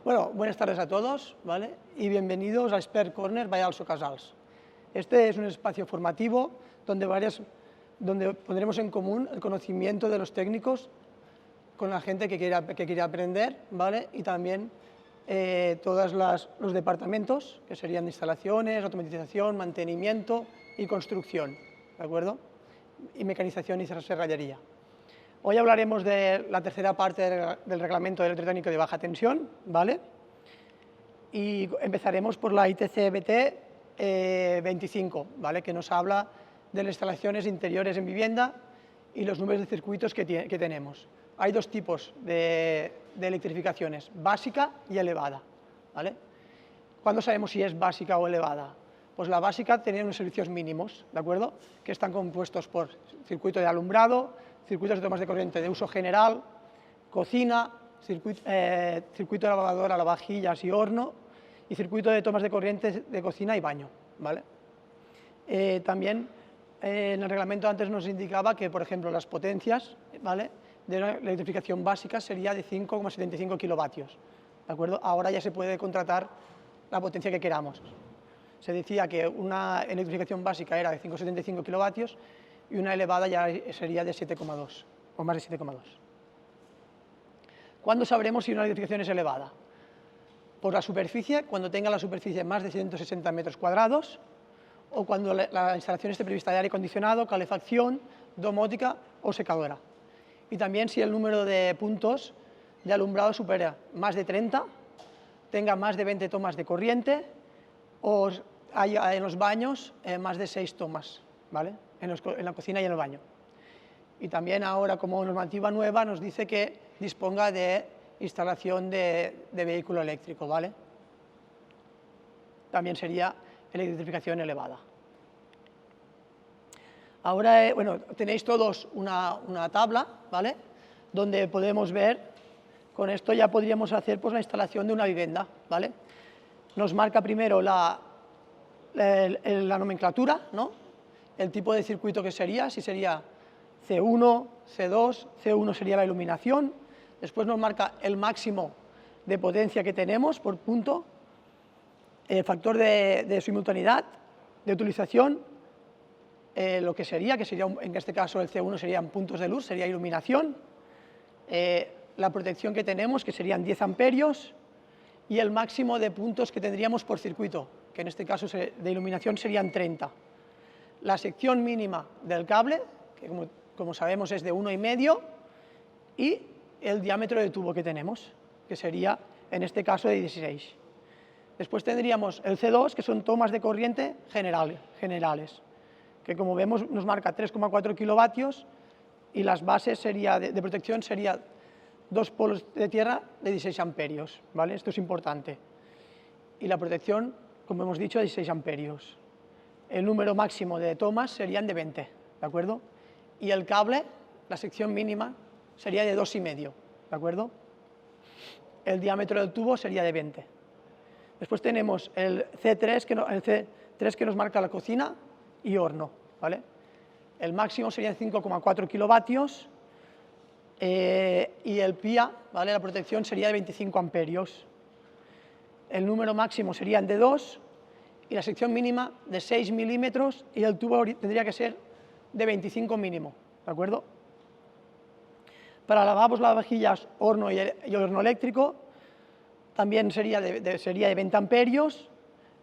Bueno, buenas tardes a todos, ¿vale? Y bienvenidos a Expert Corner by Also Casals. Este es un espacio formativo donde pondremos en común el conocimiento de los técnicos con la gente que quiere aprender, ¿vale? Y también todos los departamentos, que serían instalaciones, automatización, mantenimiento y construcción, ¿de acuerdo? Y mecanización y serrallería. Hoy hablaremos de la tercera parte del reglamento electrotécnico de baja tensión, ¿vale? Y empezaremos por la ITC-BT 25, ¿vale? Que nos habla de las instalaciones interiores en vivienda y los números de circuitos que tenemos. Hay dos tipos de electrificaciones, básica y elevada, ¿vale? ¿Cuándo sabemos si es básica o elevada? Pues la básica tiene unos servicios mínimos, ¿de acuerdo? Que están compuestos por circuito de alumbrado, circuitos de tomas de corriente de uso general, cocina, circuito de lavadora, lavavajillas y horno, y circuito de tomas de corriente de cocina y baño, ¿vale? También en el reglamento antes nos indicaba que, por ejemplo, las potencias, ¿vale?, de una electrificación básica sería de 5,75 kilovatios, ¿de acuerdo? Ahora ya se puede contratar la potencia que queramos. Se decía que una electrificación básica era de 5,75 kilovatios y una elevada ya sería de 7,2 o más de 7,2. ¿Cuándo sabremos si una electrificación es elevada? Por la superficie, cuando tenga la superficie más de 160 metros cuadrados o cuando la instalación esté prevista de aire acondicionado, calefacción, domótica o secadora. Y también si el número de puntos de alumbrado supera más de 30, tenga más de 20 tomas de corriente o haya en los baños más de 6 tomas, ¿vale?, en la cocina y en el baño. Y también ahora, como normativa nueva, nos dice que disponga de instalación de vehículo eléctrico, ¿vale? También sería electrificación elevada. Ahora, bueno, tenéis todos una tabla, ¿vale?, donde podemos ver, con esto ya podríamos hacer pues la instalación de una vivienda, ¿vale? Nos marca primero la nomenclatura, ¿no?, el tipo de circuito que sería, si sería C1, C2, C1 sería la iluminación, después nos marca el máximo de potencia que tenemos por punto, el factor de simultaneidad, de utilización, lo que sería en este caso el C1 serían puntos de luz, sería iluminación, la protección que tenemos, que serían 10 amperios, y el máximo de puntos que tendríamos por circuito, que en este caso de iluminación serían 30. La sección mínima del cable, que como sabemos es de 1,5, y el diámetro de tubo que tenemos, que sería en este caso de 16. Después tendríamos el C2, que son tomas de corriente generales, que como vemos nos marca 3,4 kilovatios y las bases de protección sería 2 polos de tierra de 16 amperios, ¿vale? Esto es importante. Y la protección, como hemos dicho, de 16 amperios. El número máximo de tomas serían de 20, ¿de acuerdo? Y el cable, la sección mínima, sería de 2,5, ¿de acuerdo? El diámetro del tubo sería de 20. Después tenemos el C3 que nos marca la cocina y horno, ¿vale? El máximo serían 5,4 kilovatios y el PIA, ¿vale?, la protección sería de 25 amperios. El número máximo serían de 2 y la sección mínima de 6 milímetros y el tubo tendría que ser de 25 mínimo, ¿de acuerdo? Para lavabos, lavavajillas, horno y horno eléctrico también sería de 20 amperios,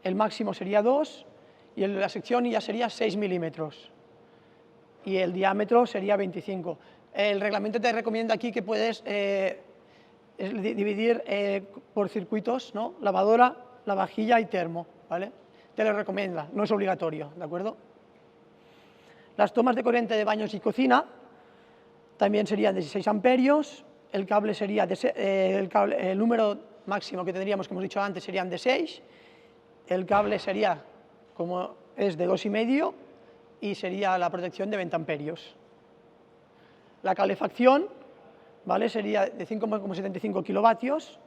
el máximo sería 2 y la sección ya sería 6 milímetros y el diámetro sería 25. El reglamento te recomienda aquí que puedes dividir por circuitos, ¿no?, lavadora, lavavajilla y termo, ¿vale? Te lo recomienda, no es obligatorio, ¿de acuerdo? Las tomas de corriente de baños y cocina también serían de 16 amperios, el cable sería el número máximo que tendríamos, como hemos dicho antes, serían de 6, el cable sería, como es, de 2,5 y sería la protección de 20 amperios. La calefacción, ¿vale?, sería de 5,75 kilovatios,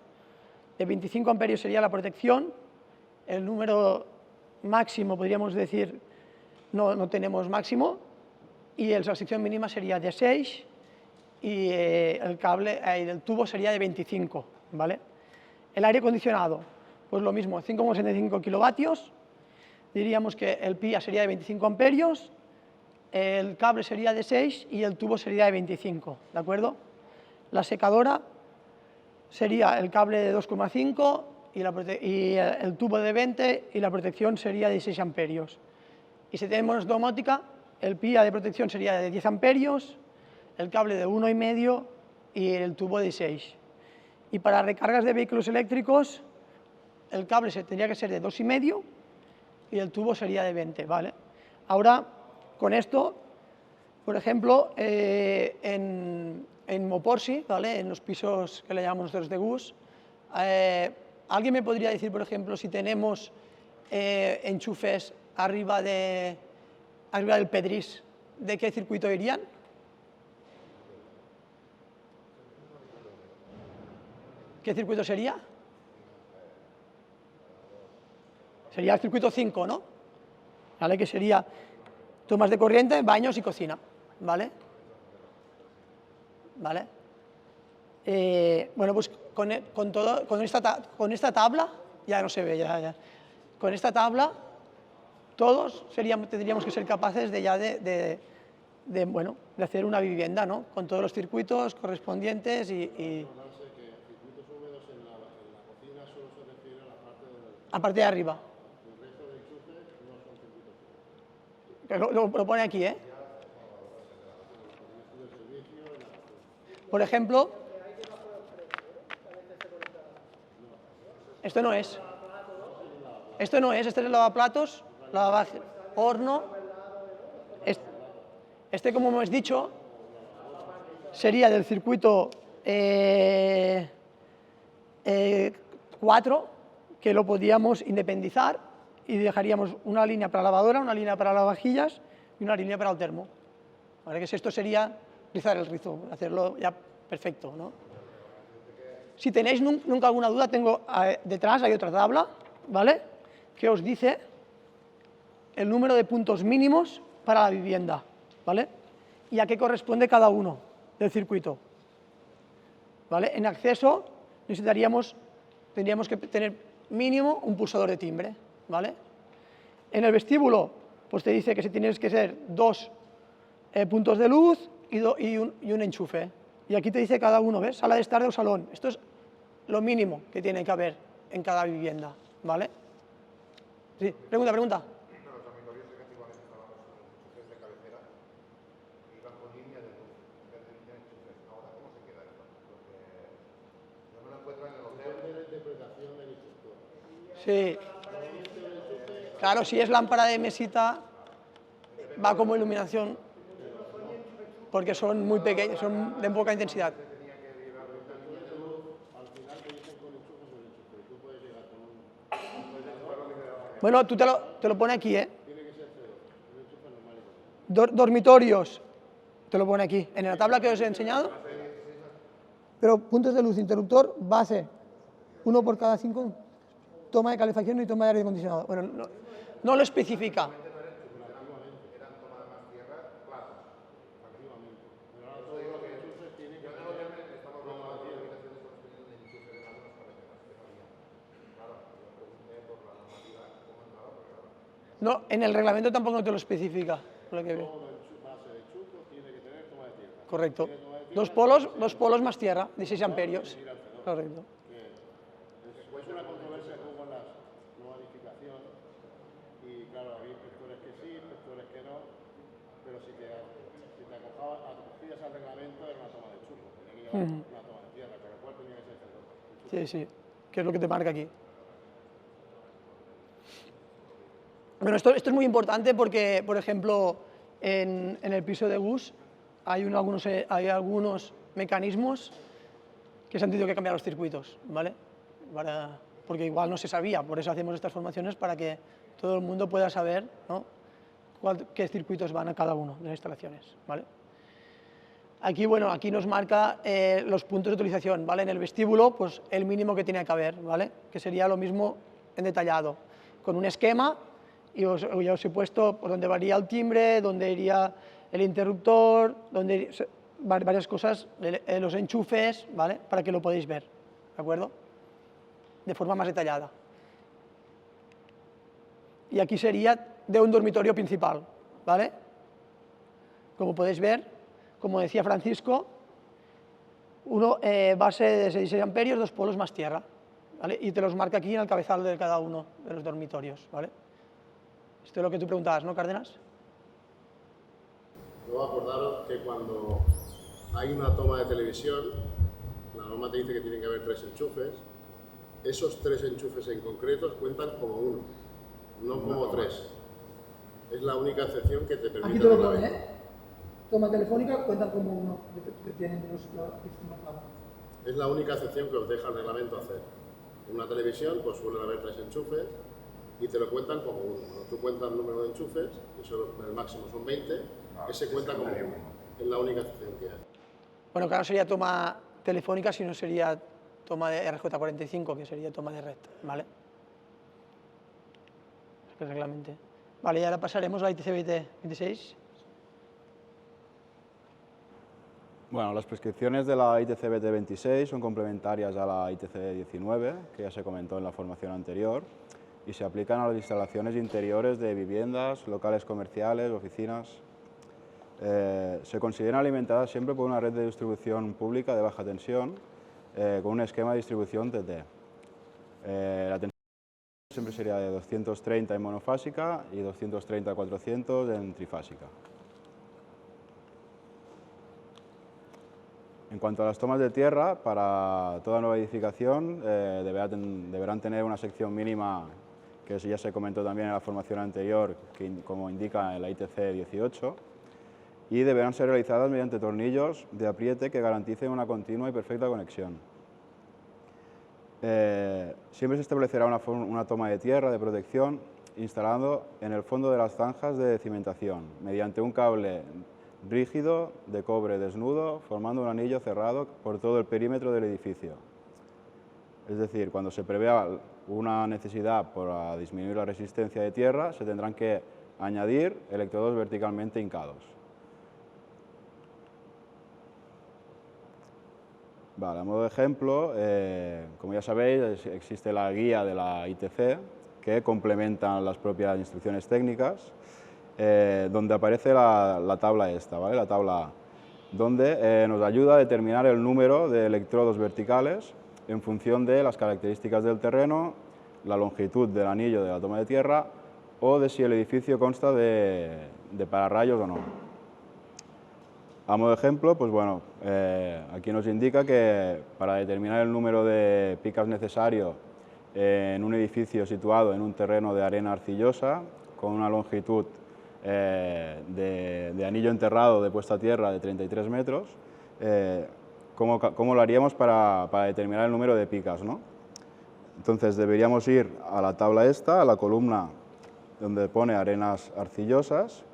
de 25 amperios sería la protección, el número máximo, podríamos decir, no tenemos máximo, y la sección mínima sería de 6 y el tubo sería de 25, ¿vale? El aire acondicionado, pues lo mismo, 5,75 kilovatios, diríamos que el PIA sería de 25 amperios, el cable sería de 6 y el tubo sería de 25, ¿de acuerdo? La secadora sería el cable de 2,5 y el tubo de 20 y la protección sería de 6 amperios. Y si tenemos domótica, el PIA de protección sería de 10 amperios, el cable de 1,5 y el tubo de 6. Y para recargas de vehículos eléctricos, el cable tendría que ser de 2,5 y el tubo sería de 20, ¿vale? Ahora, con esto, por ejemplo, en Moporsi, ¿vale? En los pisos que le llamamos nosotros de GUS, ¿alguien me podría decir, por ejemplo, si tenemos enchufes arriba del pedrís, de qué circuito irían? ¿Qué circuito sería? Sería el circuito 5, ¿no? ¿Vale? Que sería tomas de corriente, baños y cocina, ¿vale? ¿Vale? Bueno, pues con esta tabla, ya no se ve, ya. Con esta tabla, todos tendríamos que ser capaces de hacer una vivienda, ¿no? Con todos los circuitos correspondientes y la parte de arriba. Lo pone aquí, ¿eh? Por ejemplo, esto no es. Esto no es, este es el lavaplatos, horno. Este, como hemos dicho, sería del circuito 4, que lo podíamos independizar y dejaríamos una línea para la lavadora, una línea para lavavajillas y una línea para el termo. ¿Vale? Que esto sería rizar el rizo, hacerlo ya perfecto, ¿no? Si tenéis nunca alguna duda, detrás hay otra tabla, ¿vale? Que os dice el número de puntos mínimos para la vivienda, ¿vale? Y a qué corresponde cada uno del circuito, ¿vale? En acceso tendríamos que tener mínimo un pulsador de timbre, ¿vale? En el vestíbulo, pues te dice que tienes que ser 2 puntos de luz y un enchufe. Y aquí te dice cada uno, ¿ves? Sala de estar o salón. Esto es lo mínimo que tiene que haber en cada vivienda, ¿vale? Sí, pregunta. Los dormitorios que antiguamente estábamos con enchufes de cabecera iban con línea de luz, en vez de línea de enchufes. Ahora, ¿cómo se queda esto? Porque yo me lo encuentro en el hotel. De la interpretación del instructor. Sí. Claro, si es lámpara de mesita, va como iluminación, porque son muy pequeños, son de poca intensidad. Bueno, tú te lo pone aquí, ¿eh? Dormitorios, te lo pone aquí, en la tabla que os he enseñado. Pero puntos de luz, interruptor, base, 1 por cada 5, toma de calefacción y toma de aire acondicionado. Bueno, no lo especifica. No, en el reglamento tampoco te lo especifica, por lo que veo. Correcto. Dos polos más tierra, 16 amperios. Correcto. Es una controversia que hubo en la nueva edificación y claro, había inspectores que sí, inspectores que no, pero si te acogías al reglamento era una toma de chupo, tenía que llevar una toma de tierra, con lo cual tenía que ser el Sí, que es lo que te marca aquí. Bueno, esto es muy importante porque, por ejemplo, en el piso de GUS hay algunos mecanismos que se han tenido que cambiar los circuitos, ¿vale? Porque igual no se sabía, por eso hacemos estas formaciones para que todo el mundo pueda saber, ¿no?, qué circuitos van a cada una de las instalaciones, ¿vale? Aquí, bueno, aquí nos marca los puntos de utilización, ¿vale? En el vestíbulo, pues el mínimo que tiene que haber, ¿vale? Que sería lo mismo en detallado, con un esquema, y ya os he puesto por dónde varía el timbre, dónde iría el interruptor, varias cosas, los enchufes, ¿vale? Para que lo podáis ver, ¿de acuerdo? de forma más detallada. Y aquí sería de un dormitorio principal, ¿vale? Como podéis ver, como decía Francisco, uno base de 16 amperios, 2 polos más tierra, ¿vale? Y te los marca aquí en el cabezal de cada uno de los dormitorios, ¿vale? Esto es lo que tú preguntabas, ¿no, Cárdenas? Luego acordaros que cuando hay una toma de televisión, la norma te dice que tienen que haber 3 enchufes. Esos 3 enchufes en concreto cuentan como uno, no como 3. Es la única excepción que te permite. Aquí te lo pone, ¿eh? Toma telefónica cuentan como uno, que tienen los Es la única excepción que os deja el reglamento hacer. En una televisión pues suelen haber 3 enchufes y te lo cuentan como uno. Cuando tú cuentas el número de enchufes, eso el máximo son 20, ese cuenta como uno. Es la única excepción que hay. Bueno, claro, sería toma telefónica, si no sería toma de RJ45, que sería toma de red, ¿vale? El reglamento. Vale, y ahora pasaremos a la ITC 26. Bueno, las prescripciones de la ITC BT26 son complementarias a la ITC 19, que ya se comentó en la formación anterior, y se aplican a las instalaciones interiores de viviendas, locales comerciales, oficinas. Se consideran alimentadas siempre por una red de distribución pública de baja tensión, con un esquema de distribución TT. La tensión siempre sería de 230 en monofásica y 230-400 en trifásica. En cuanto a las tomas de tierra, para toda nueva edificación deberán tener una sección mínima, que ya se comentó también en la formación anterior, como indica en la ITC 18, y deberán ser realizadas mediante tornillos de apriete que garanticen una continua y perfecta conexión. Siempre se establecerá una toma de tierra de protección instalando en el fondo de las zanjas de cimentación, mediante un cable rígido de cobre desnudo, formando un anillo cerrado por todo el perímetro del edificio. Es decir, cuando se prevea una necesidad para disminuir la resistencia de tierra, se tendrán que añadir electrodos verticalmente hincados. Vale, a modo de ejemplo, como ya sabéis, existe la guía de la ITC que complementa las propias instrucciones técnicas, donde aparece la tabla esta, ¿vale? La tabla A, donde nos ayuda a determinar el número de electrodos verticales en función de las características del terreno, la longitud del anillo de la toma de tierra o de si el edificio consta de pararrayos o no. A modo de ejemplo, pues bueno, aquí nos indica que para determinar el número de picas necesario en un edificio situado en un terreno de arena arcillosa, con una longitud de anillo enterrado de puesta a tierra de 33 metros, ¿cómo lo haríamos para determinar el número de picas, ¿no? Entonces deberíamos ir a la tabla esta, a la columna donde pone arenas arcillosas,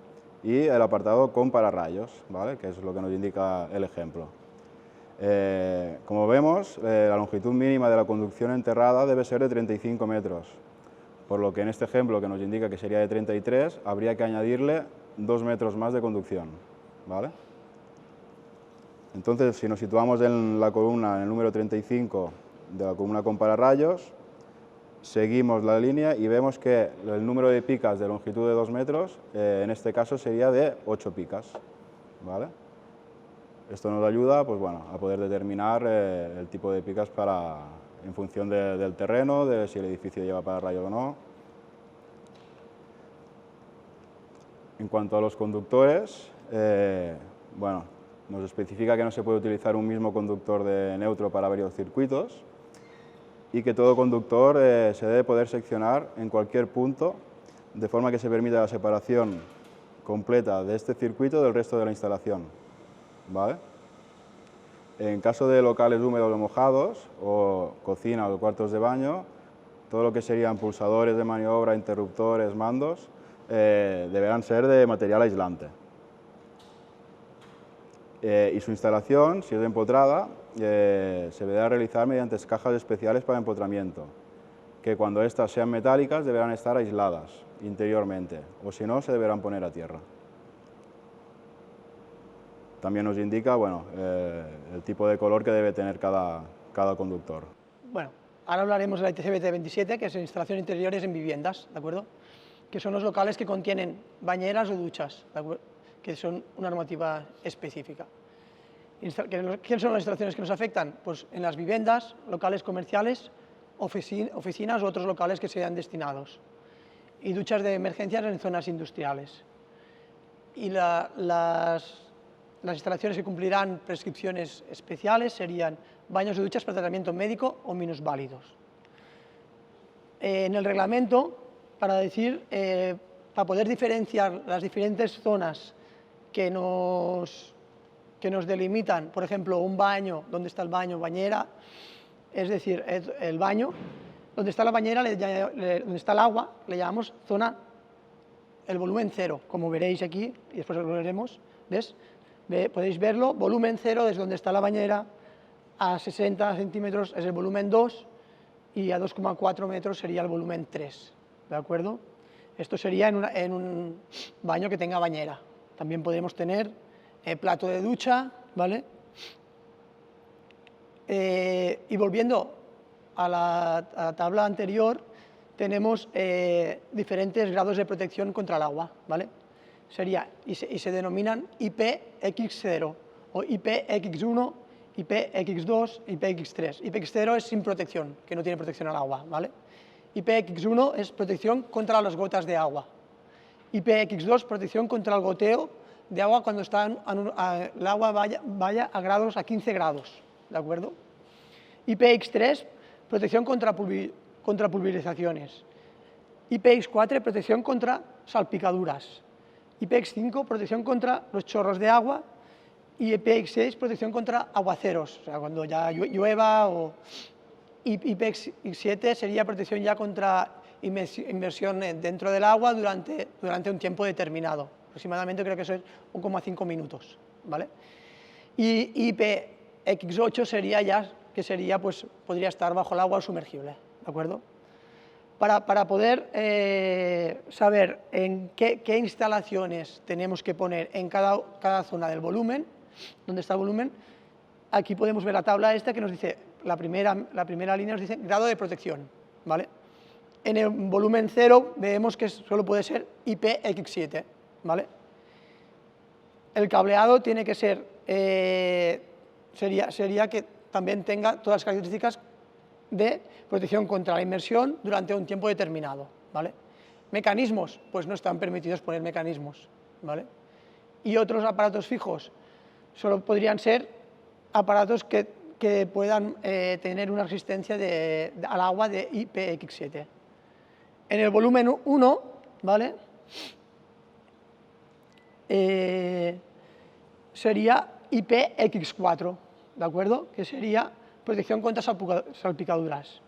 y el apartado con pararrayos, ¿vale? Que es lo que nos indica el ejemplo. Como vemos, la longitud mínima de la conducción enterrada debe ser de 35 metros, por lo que en este ejemplo, que nos indica que sería de 33, habría que añadirle 2 metros más de conducción, ¿vale? Entonces, si nos situamos en la columna, en el número 35 de la columna con pararrayos, seguimos la línea y vemos que el número de picas de longitud de 2 metros, en este caso sería de 8 picas, ¿vale? Esto nos ayuda, pues bueno, a poder determinar el tipo de picas en función del terreno, de si el edificio lleva pararrayos o no. En cuanto a los conductores, bueno, nos especifica que no se puede utilizar un mismo conductor de neutro para varios circuitos, y que todo conductor se debe poder seccionar en cualquier punto, de forma que se permita la separación completa de este circuito del resto de la instalación, ¿vale? En caso de locales húmedos o mojados, o cocina o cuartos de baño, todo lo que serían pulsadores de maniobra, interruptores, mandos, deberán ser de material aislante. Y su instalación, si es de empotrada, se deberá realizar mediante cajas especiales para empotramiento, que cuando éstas sean metálicas deberán estar aisladas interiormente, o si no, se deberán poner a tierra. También nos indica, bueno, el tipo de color que debe tener cada conductor. Bueno, ahora hablaremos de la ITC BT27, que es instalación interiores en viviendas, ¿de acuerdo? Que son los locales que contienen bañeras o duchas, ¿de acuerdo? Que son una normativa específica. ¿Qué son las instalaciones que nos afectan? Pues en las viviendas, locales comerciales, oficinas u otros locales que sean destinados. Y duchas de emergencias en zonas industriales. Y las instalaciones que cumplirán prescripciones especiales serían baños y duchas para tratamiento médico o minusválidos. En el reglamento, para poder diferenciar las diferentes zonas que nos delimitan, por ejemplo, un baño, ¿dónde está el baño? Bañera, es decir, el baño, donde está la bañera, donde está el agua, le llamamos zona, el volumen cero, como veréis aquí, y después lo veremos, ¿ves? Podéis verlo, volumen cero es donde está la bañera, a 60 centímetros es el volumen 2 y a 2,4 metros sería el volumen 3, ¿de acuerdo? Esto sería en un baño que tenga bañera. También podemos tener plato de ducha, ¿vale? Y volviendo a la tabla anterior, tenemos diferentes grados de protección contra el agua, ¿vale? Y se denominan IPX0 o IPX1, IPX2, IPX3. IPX0 es sin protección, que no tiene protección al agua, ¿vale? IPX1 es protección contra las gotas de agua. IPX2, protección contra el goteo de agua cuando el agua vaya a 15 grados, ¿de acuerdo? IPX3, protección contra pulverizaciones. IPX4, protección contra salpicaduras. IPX5, protección contra los chorros de agua. Y IPX6, protección contra aguaceros, o sea, cuando ya llueva. Y IPX7 sería protección ya contra inmersión dentro del agua durante un tiempo determinado. Aproximadamente creo que eso es 1,5 minutos, ¿vale? Y IPX8 sería pues, podría estar bajo el agua sumergible, ¿de acuerdo? Para poder saber en qué instalaciones tenemos que poner en cada zona del volumen, donde está el volumen, aquí podemos ver la tabla esta que nos dice, la primera línea nos dice grado de protección, ¿vale? En el volumen 0 vemos que solo puede ser IPX7, ¿vale? El cableado tiene que ser, sería que también tenga todas las características de protección contra la inmersión durante un tiempo determinado, ¿vale? Mecanismos, pues no están permitidos poner mecanismos, ¿vale? Y otros aparatos fijos, solo podrían ser aparatos que puedan tener una resistencia al agua de IPX7. En el volumen 1, ¿vale? Sería IPX4, ¿de acuerdo? Que sería protección contra salpicaduras.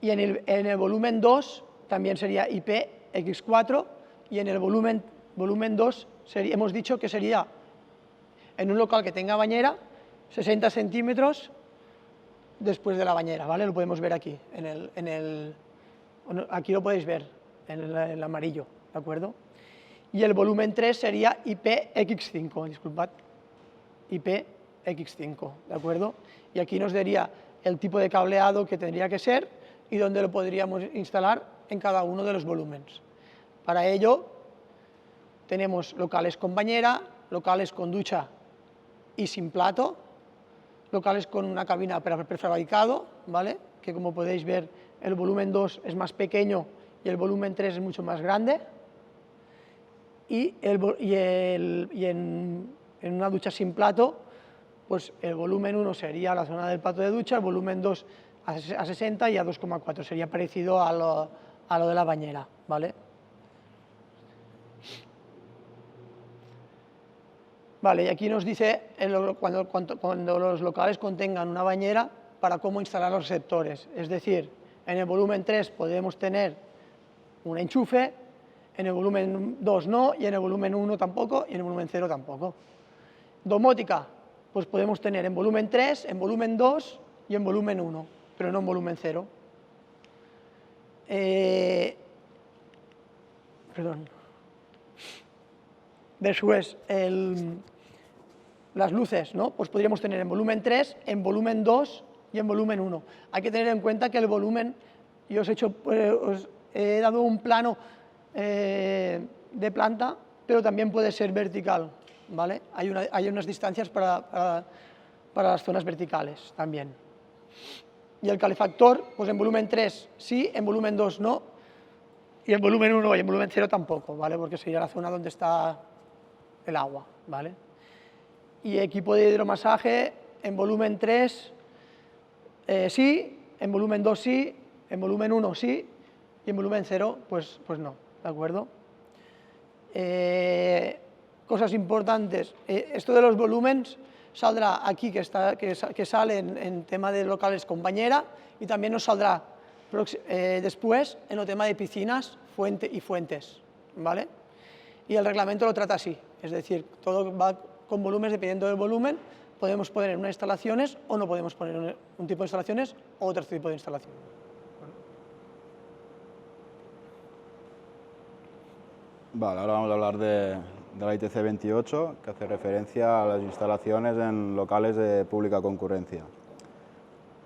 Y en el volumen 2 también sería IPX4 y en el volumen 2 hemos dicho que sería en un local que tenga bañera 60 centímetros después de la bañera, ¿vale? Lo podemos ver aquí, aquí lo podéis ver, en el amarillo, ¿de acuerdo? Y el volumen 3 sería IPX5, disculpad, IPX5, ¿de acuerdo? Y aquí nos daría el tipo de cableado que tendría que ser y dónde lo podríamos instalar en cada uno de los volúmenes. Para ello tenemos locales con bañera, locales con ducha y sin plato, locales con una cabina prefabricado, ¿vale? Que como podéis ver el volumen 2 es más pequeño y el volumen 3 es mucho más grande. Y en una ducha sin plato, pues el volumen 1 sería la zona del plato de ducha, el volumen 2 a 60 y a 2,4, sería parecido a lo de la bañera, ¿vale? Vale, y aquí nos dice cuando los locales contengan una bañera para cómo instalar los receptores, es decir, en el volumen 3 podemos tener un enchufe, en el volumen 2 no, y en el volumen 1 tampoco, y en el volumen 0 tampoco. Domótica, pues podemos tener en volumen 3, en volumen 2 y en volumen 1, pero no en volumen 0. Después, las luces, ¿no? Pues podríamos tener en volumen 3, en volumen 2 y en volumen 1. Hay que tener en cuenta que el volumen, yo os he dado un plano de planta, pero también puede ser vertical, ¿vale? Hay unas distancias para las zonas verticales también. Y el calefactor, pues en volumen 3 sí, en volumen 2 no, y en volumen 1 y en volumen 0 tampoco, ¿vale? Porque sería la zona donde está el agua, ¿vale? Y equipo de hidromasaje en volumen 3 sí, en volumen 2 sí, en volumen 1 sí, y en volumen 0 pues no, ¿de acuerdo? Cosas importantes, esto de los volúmenes saldrá aquí, que sale en tema de locales con bañera, y también nos saldrá después en el tema de piscinas y fuentes, ¿vale? Y el reglamento lo trata así, es decir, todo va con volúmenes, dependiendo del volumen, podemos poner unas instalaciones o no podemos poner un tipo de instalaciones o otro tipo de instalación. Vale, ahora vamos a hablar de la ITC 28, que hace referencia a las instalaciones en locales de pública concurrencia.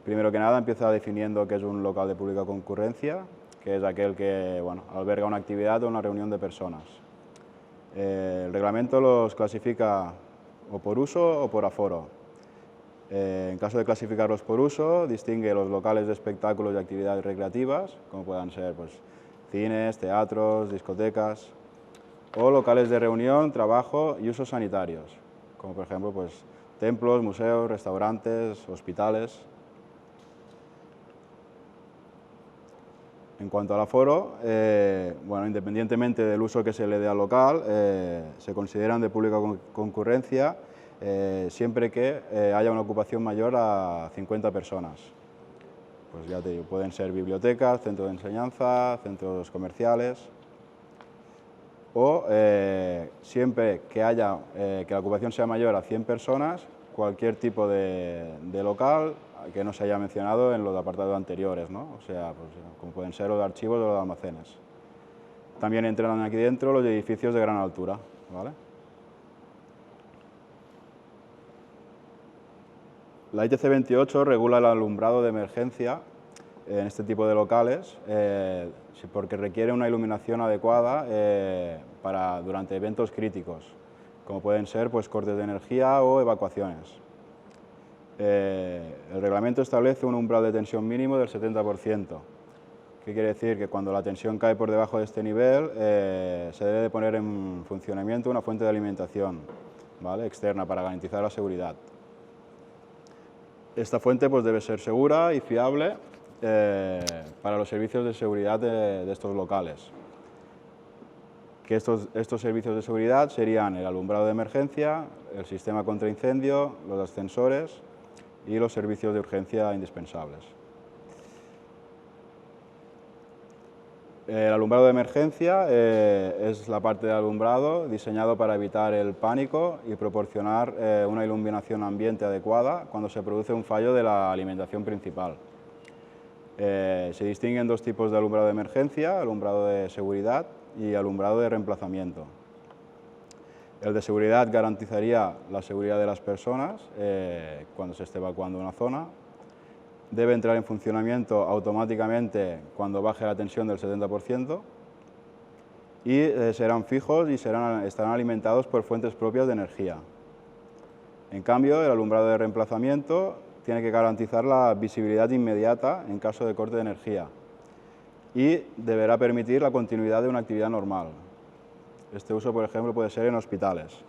Primero que nada empieza definiendo qué es un local de pública concurrencia, que es aquel que alberga una actividad o una reunión de personas. El reglamento los clasifica o por uso o por aforo. En caso de clasificarlos por uso, distingue los locales de espectáculos y actividades recreativas, como puedan ser pues, cines, teatros, discotecas, o locales de reunión, trabajo y usos sanitarios, como por ejemplo pues, templos, museos, restaurantes, hospitales. En cuanto al aforo, independientemente del uso que se le dé al local, se consideran de pública concurrencia siempre que haya una ocupación mayor a 50 personas. Pues ya te digo, pueden ser bibliotecas, centros de enseñanza, centros comerciales, o siempre que que la ocupación sea mayor a 100 personas, cualquier tipo de local que no se haya mencionado en los apartados anteriores, ¿no? O sea, pues, como pueden ser los archivos o los almacenes. También entran aquí dentro los edificios de gran altura, ¿vale? La ITC 28 regula el alumbrado de emergencia en este tipo de locales porque requiere una iluminación adecuada durante eventos críticos, como pueden ser pues, cortes de energía o evacuaciones. El reglamento establece un umbral de tensión mínimo del 70%. ¿Qué quiere decir? Que cuando la tensión cae por debajo de este nivel, se debe de poner en funcionamiento una fuente de alimentación, ¿vale? Externa para garantizar la seguridad. Esta fuente pues, debe ser segura y fiable para los servicios de seguridad de estos locales. Que estos servicios de seguridad serían el alumbrado de emergencia, el sistema contra incendio, los ascensores y los servicios de urgencia indispensables. El alumbrado de emergencia es la parte de alumbrado diseñado para evitar el pánico y proporcionar una iluminación ambiente adecuada cuando se produce un fallo de la alimentación principal. Se distinguen dos tipos de alumbrado de emergencia, alumbrado de seguridad y alumbrado de reemplazamiento. El de seguridad garantizaría la seguridad de las personas cuando se esté evacuando una zona. Debe entrar en funcionamiento automáticamente cuando baje la tensión del 70% y serán fijos y estarán alimentados por fuentes propias de energía. En cambio, el alumbrado de reemplazamiento tiene que garantizar la visibilidad inmediata en caso de corte de energía y deberá permitir la continuidad de una actividad normal. Este uso, por ejemplo, puede ser en hospitales.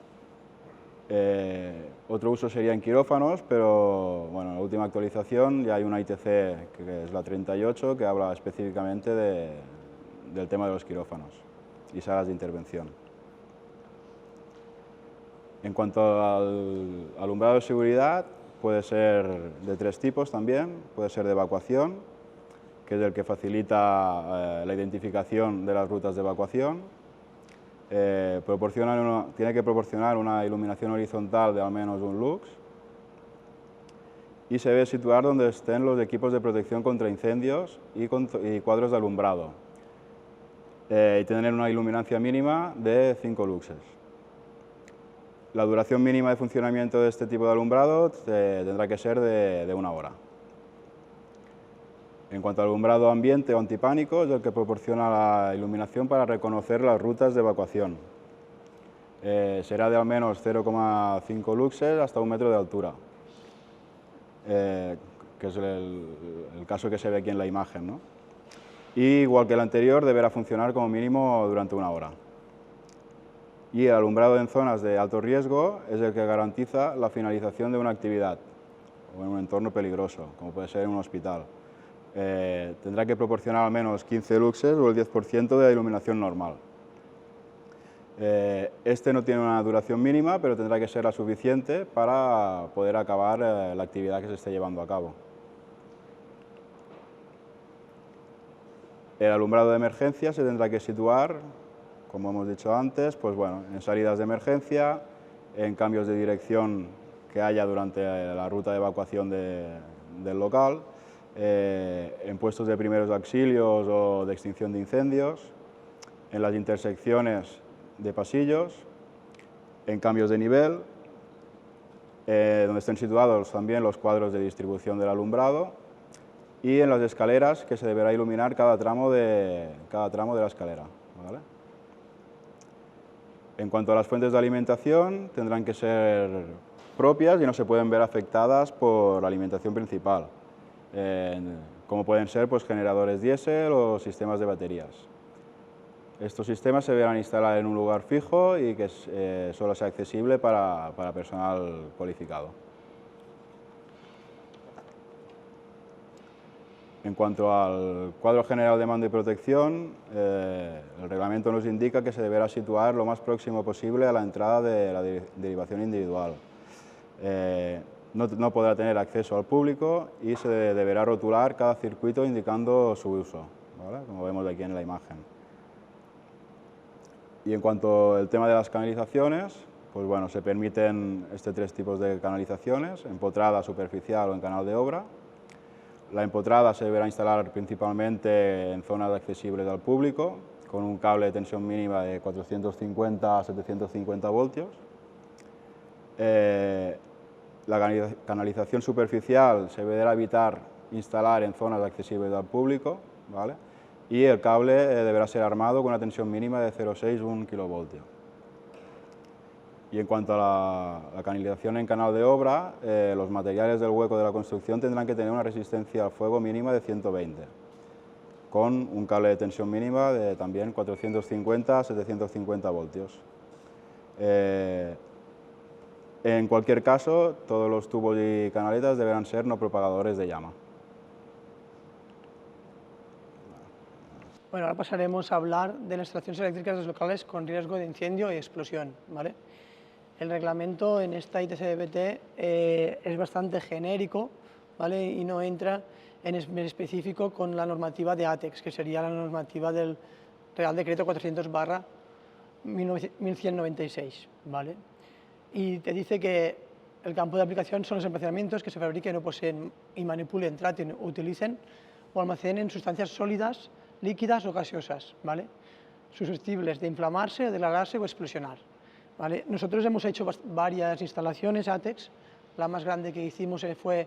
Otro uso sería en quirófanos, pero bueno, en la última actualización ya hay una ITC, que es la 38, que habla específicamente del tema de los quirófanos y salas de intervención. En cuanto al alumbrado de seguridad, puede ser de tres tipos también. Puede ser de evacuación, que es el que facilita la identificación de las rutas de evacuación. Tiene que proporcionar una iluminación horizontal de al menos 1 lux y se debe situar donde estén los equipos de protección contra incendios y cuadros de alumbrado y tener una iluminancia mínima de 5 luxes. La duración mínima de funcionamiento de este tipo de alumbrado tendrá que ser de 1 hora. En cuanto al alumbrado ambiente o antipánico, es el que proporciona la iluminación para reconocer las rutas de evacuación. Será de al menos 0,5 luxes hasta 1 metro de altura, que es el caso que se ve aquí en la imagen, ¿no? Y igual que el anterior, deberá funcionar como mínimo durante 1 hora. Y el alumbrado en zonas de alto riesgo es el que garantiza la finalización de una actividad o en un entorno peligroso, como puede ser en un hospital. Tendrá que proporcionar al menos 15 luxes o el 10% de la iluminación normal. Este no tiene una duración mínima, pero tendrá que ser la suficiente para poder acabar la actividad que se esté llevando a cabo. El alumbrado de emergencia se tendrá que situar, como hemos dicho antes, pues bueno, en salidas de emergencia, en cambios de dirección que haya durante la ruta de evacuación del local, en puestos de primeros auxilios o de extinción de incendios, en las intersecciones de pasillos, en cambios de nivel, donde estén situados también los cuadros de distribución del alumbrado, y en las escaleras, que se deberá iluminar cada tramo de la escalera, ¿vale? En cuanto a las fuentes de alimentación, tendrán que ser propias y no se pueden ver afectadas por la alimentación principal, como pueden ser pues, generadores diésel o sistemas de baterías. Estos sistemas se deberán instalar en un lugar fijo y que solo sea accesible para personal cualificado. En cuanto al cuadro general de mando y protección, el reglamento nos indica que se deberá situar lo más próximo posible a la entrada de la derivación individual. No podrá tener acceso al público y se deberá rotular cada circuito indicando su uso, ¿vale? Como vemos aquí en la imagen. Y en cuanto al tema de las canalizaciones, pues bueno, se permiten tres tipos de canalizaciones: empotrada, superficial o en canal de obra. La empotrada se deberá instalar principalmente en zonas accesibles al público, con un cable de tensión mínima de 450 a 750 voltios. La canalización superficial se deberá evitar instalar en zonas accesibles al público, ¿vale? Y el cable deberá ser armado con una tensión mínima de 0,6-1 kilovoltio. Y en cuanto a la canalización en canal de obra, los materiales del hueco de la construcción tendrán que tener una resistencia al fuego mínima de 120, con un cable de tensión mínima de también 450 a 750 voltios. En cualquier caso, todos los tubos y canaletas deberán ser no propagadores de llama. Bueno, ahora pasaremos a hablar de las instalaciones eléctricas de los locales con riesgo de incendio y explosión, ¿vale? El reglamento en esta ITCBT es bastante genérico, ¿vale? Y no entra en específico con la normativa de ATEX, que sería la normativa del Real Decreto 400/1196, ¿vale? Y te dice que el campo de aplicación son los emplazamientos que se fabriquen o poseen y manipulen, traten, utilicen o almacenen sustancias sólidas, líquidas o gaseosas, ¿vale? Susceptibles de inflamarse, degradarse o explosionar, ¿vale? Nosotros hemos hecho varias instalaciones ATEX. La más grande que hicimos fue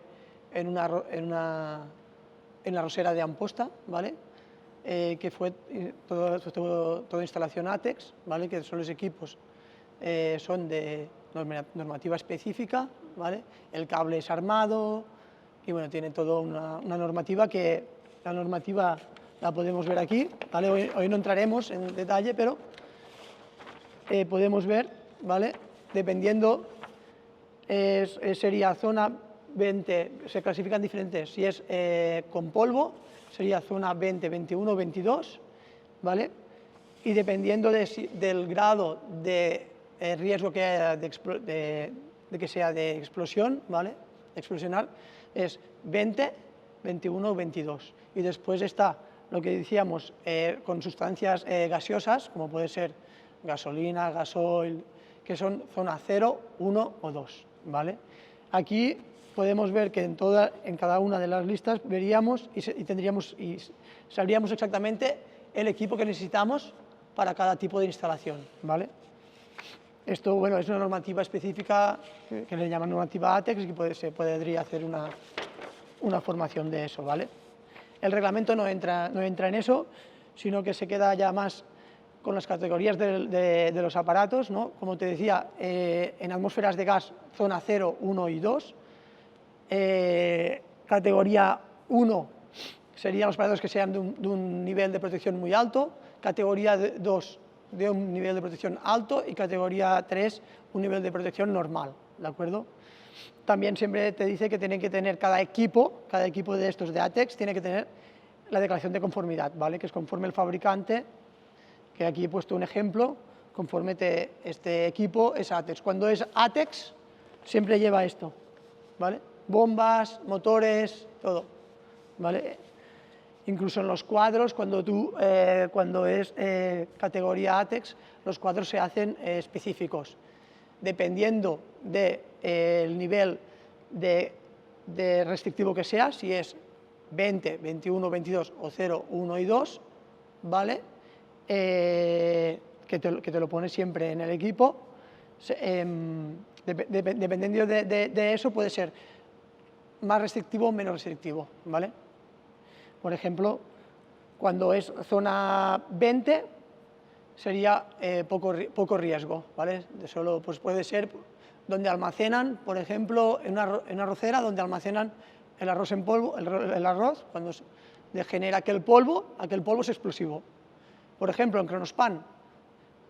en la Rosera de Amposta, ¿vale? Que fue toda instalación ATEX, ¿vale? Que son los equipos, son de normativa específica, ¿vale? El cable es armado y bueno, tiene toda una normativa que la normativa la podemos ver aquí, ¿vale? Hoy no entraremos en detalle, pero podemos ver, ¿vale? Dependiendo, sería zona 20, se clasifican diferentes. Si es con polvo, sería zona 20, 21, 22, ¿vale? Y dependiendo del grado de riesgo que haya de que sea de explosión, ¿vale? De explosionar, es 20, 21 o 22. Y después está lo que decíamos con sustancias gaseosas, como puede ser gasolina, gasoil, que son zona 0, 1 o 2, ¿vale? Aquí podemos ver que en cada una de las listas veríamos y sabríamos exactamente el equipo que necesitamos para cada tipo de instalación, ¿vale? Esto, bueno, es una normativa específica que le llaman normativa ATEX y que se podría hacer una formación de eso, ¿vale? el reglamento no entra en eso, sino que se queda ya más con las categorías de los aparatos, ¿no? Como te decía, en atmósferas de gas, zona 0, 1 y 2. Categoría 1 serían los aparatos que sean de un nivel de protección muy alto, categoría 2 de un nivel de protección alto y categoría 3 un nivel de protección normal, ¿de acuerdo? También siempre te dice que tienen que tener cada equipo de estos de ATEX tiene que tener la declaración de conformidad, ¿vale? Que es conforme el fabricante, que aquí he puesto un ejemplo, conforme este equipo es ATEX. Cuando es ATEX siempre lleva esto, ¿vale? Bombas, motores, todo, ¿vale? Incluso en los cuadros, cuando es categoría ATEX, los cuadros se hacen específicos. Dependiendo del nivel de restrictivo que sea, si es 20, 21, 22 o 0, 1 y 2, ¿vale? Que te lo pones siempre en el equipo. Dependiendo de eso, puede ser más restrictivo o menos restrictivo, ¿vale? Por ejemplo, cuando es zona 20 sería poco riesgo, ¿vale? Solo pues puede ser donde almacenan, por ejemplo, en una arrocera donde almacenan el arroz en polvo, el arroz, cuando genera aquel polvo es explosivo. Por ejemplo, en Kronospan,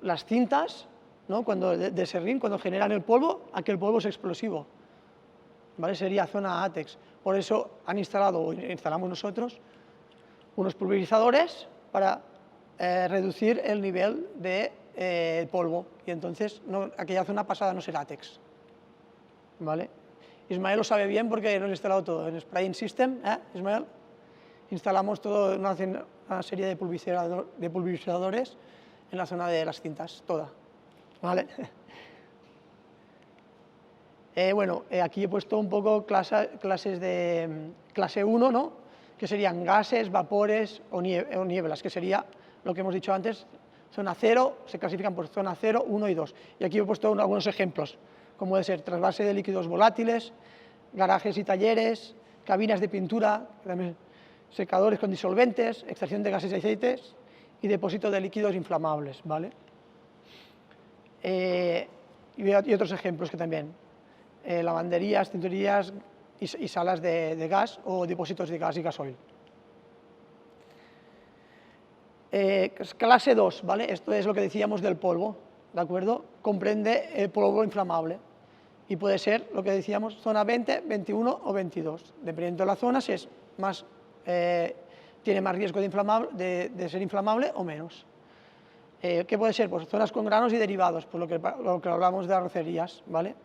las cintas, ¿no? De serrín, cuando generan el polvo, aquel polvo es explosivo, ¿vale? Sería zona ATEX. Por eso han instalado, o instalamos nosotros, unos pulverizadores para reducir el nivel de polvo, y entonces aquella zona pasada a no ser ATEX, ¿vale? Ismael lo sabe bien porque lo he instalado todo en Spraying System, Ismael. Instalamos todo una serie de pulverizadores en la zona de las cintas, toda, ¿vale? Bueno, aquí he puesto un poco clases de clase 1, ¿no? Que serían gases, vapores o nieblas, que sería lo que hemos dicho antes, zona 0, se clasifican por zona 0, 1 y 2. Y aquí he puesto algunos ejemplos, como puede ser trasvase de líquidos volátiles, garajes y talleres, cabinas de pintura, secadores con disolventes, extracción de gases y aceites y depósito de líquidos inflamables, ¿vale? Y otros ejemplos que también, lavanderías, tintorerías y salas de gas o depósitos de gas y gasoil. Clase 2, ¿vale? Esto es lo que decíamos del polvo, ¿de acuerdo? Comprende el polvo inflamable y puede ser, lo que decíamos, zona 20, 21 o 22. Dependiendo de la zona, si es más, tiene más riesgo de ser inflamable o menos. ¿Qué puede ser? Pues zonas con granos y derivados, pues lo que hablamos de arrocerías, ¿vale?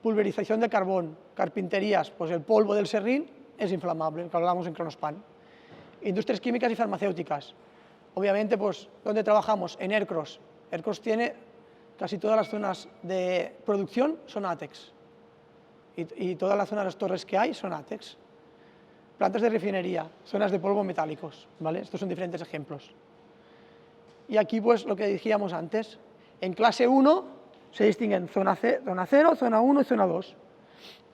Pulverización de carbón, carpinterías, pues el polvo del serrín es inflamable, lo que hablamos en Kronospan. Industrias químicas y farmacéuticas. Obviamente, pues, ¿dónde trabajamos? En ERCROS. ERCROS tiene casi todas las zonas de producción son ATEX. Y toda la zona de las torres que hay son ATEX. Plantas de refinería, zonas de polvo metálicos, ¿vale? Estos son diferentes ejemplos. Y aquí, pues, lo que decíamos antes, en clase 1 se distinguen zona 0, zona 1 y zona 2.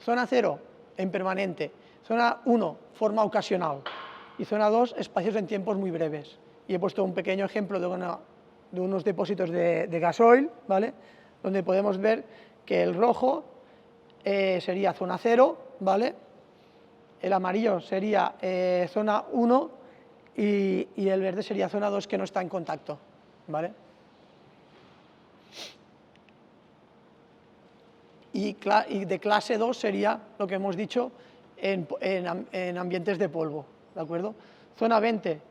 Zona 0, en permanente. Zona 1, forma ocasional. Y zona 2, espacios en tiempos muy breves. Y he puesto un pequeño ejemplo de unos depósitos de gasoil, ¿vale? Donde podemos ver que el rojo sería zona 0, ¿vale? El amarillo sería zona 1 y el verde sería zona 2 que no está en contacto, ¿vale? Y de clase 2 sería lo que hemos dicho en ambientes de polvo, ¿de acuerdo? Zona 20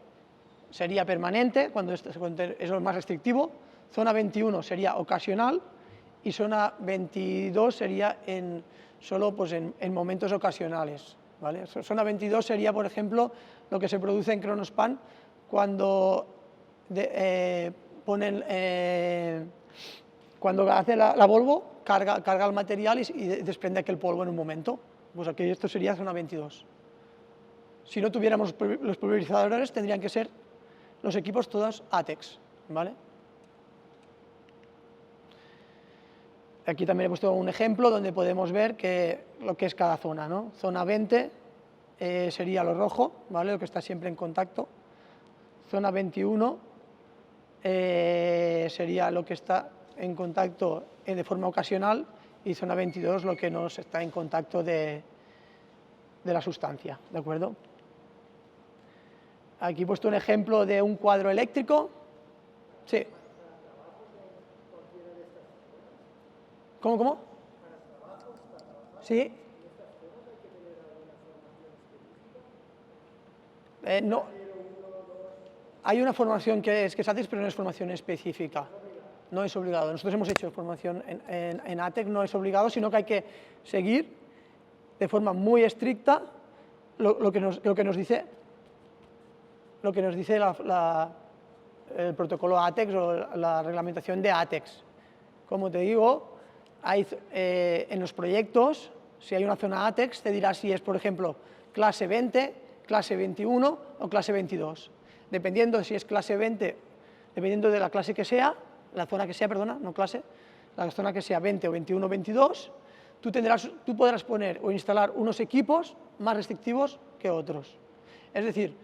sería permanente, cuando es lo más restrictivo, zona 21 sería ocasional y zona 22 sería solo pues en momentos ocasionales, ¿vale? Zona 22 sería, por ejemplo, lo que se produce en Kronospan cuando cuando hace la Volvo, carga el material y desprende aquel polvo en un momento. Pues aquí esto sería zona 22. Si no tuviéramos los pulverizadores, tendrían que ser los equipos todos ATEX, ¿vale? Aquí también he puesto un ejemplo donde podemos ver lo que es cada zona, ¿no? Zona 20 sería lo rojo, ¿vale? Lo que está siempre en contacto. Zona 21 sería lo que está en contacto de forma ocasional, y zona 22 lo que no está en contacto de la sustancia, ¿de acuerdo? Aquí he puesto un ejemplo de un cuadro eléctrico. Sí. ¿Cómo? Sí. No. Hay una formación que es ATEX, pero no es formación específica. No es obligado. Nosotros hemos hecho formación en ATEX, no es obligado, sino que hay que seguir de forma muy estricta lo que nos dice el protocolo ATEX o la reglamentación de ATEX. Como te digo, en los proyectos, si hay una zona ATEX, te dirá si es, por ejemplo, clase 20, clase 21 o clase 22. Dependiendo si es clase 20, dependiendo de la clase que sea, la zona que sea, perdona, no clase, la zona que sea 20 o 21 o 22, tú podrás poner o instalar unos equipos más restrictivos que otros. Es decir,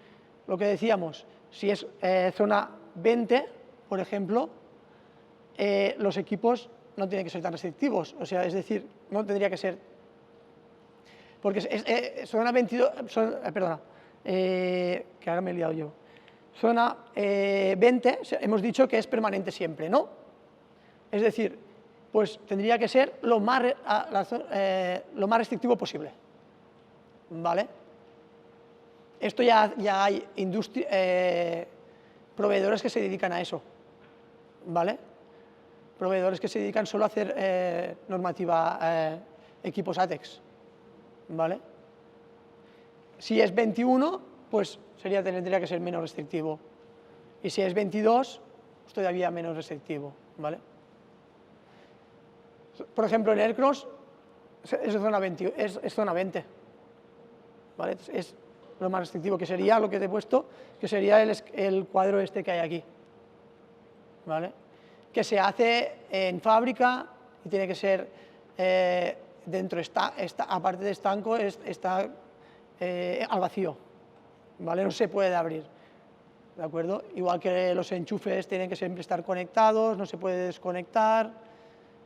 lo que decíamos, si es zona 20, por ejemplo, los equipos no tienen que ser tan restrictivos, o sea, es decir, no tendría que ser, porque zona 22, perdona, que ahora me he liado yo, zona 20 hemos dicho que es permanente siempre, ¿no? Es decir, pues tendría que ser lo más restrictivo posible, ¿vale? Esto ya hay proveedores que se dedican a eso, ¿vale? Proveedores que se dedican solo a hacer normativa equipos ATEX, ¿vale? Si es 21, pues tendría que ser menos restrictivo. Y si es 22, pues todavía menos restrictivo, ¿vale? Por ejemplo, en Aircross es zona 20, ¿vale? Es lo más restrictivo, que sería lo que te he puesto, que sería el cuadro este que hay aquí, ¿vale? Que se hace en fábrica y tiene que ser dentro, aparte de estanco, está al vacío, ¿vale? No se puede abrir, ¿de acuerdo? Igual que los enchufes tienen que siempre estar conectados, no se puede desconectar.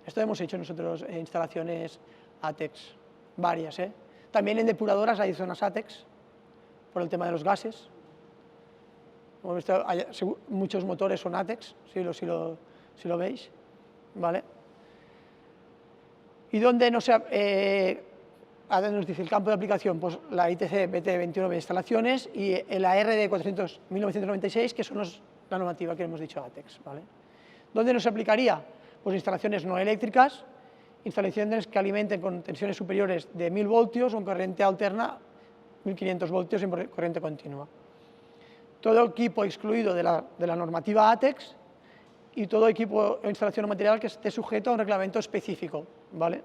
Esto hemos hecho nosotros en instalaciones ATEX, varias, ¿eh? También en depuradoras hay zonas ATEX, por el tema de los gases. Como visto, muchos motores son ATEX, si lo veis, ¿vale? ¿Y dónde nos dice el campo de aplicación? Pues la ITC BT29 de instalaciones y la RD 1996, que son la normativa que hemos dicho ATEX, ¿vale? ¿Dónde nos aplicaría? Pues instalaciones no eléctricas, instalaciones que alimenten con tensiones superiores de 1000 voltios o en corriente alterna 1500 voltios en corriente continua. Todo equipo excluido de la normativa ATEX y todo equipo o instalación o material que esté sujeto a un reglamento específico, ¿vale?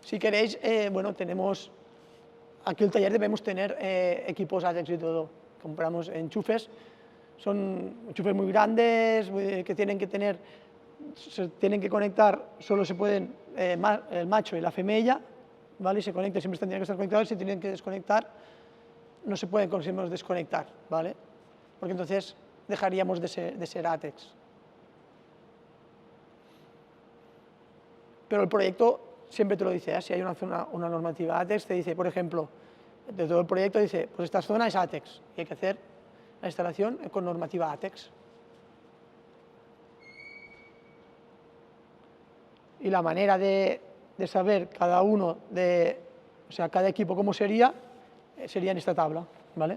Si queréis, bueno, tenemos, aquí en el taller debemos tener equipos ATEX y todo. Compramos enchufes, son enchufes muy grandes, que se tienen que conectar, solo se pueden el macho y la femella, ¿vale? Y se conectan, siempre tendrían que estar conectados, y se tienen que desconectar, no se pueden conseguir desconectar, ¿vale? Porque entonces dejaríamos de ser ATEX. Pero el proyecto siempre te lo dice, ¿eh? Si hay una normativa ATEX, te dice, por ejemplo, de todo el proyecto dice, pues esta zona es ATEX, y hay que hacer la instalación con normativa ATEX. Y la manera de saber cada cada equipo cómo sería en esta tabla, ¿vale?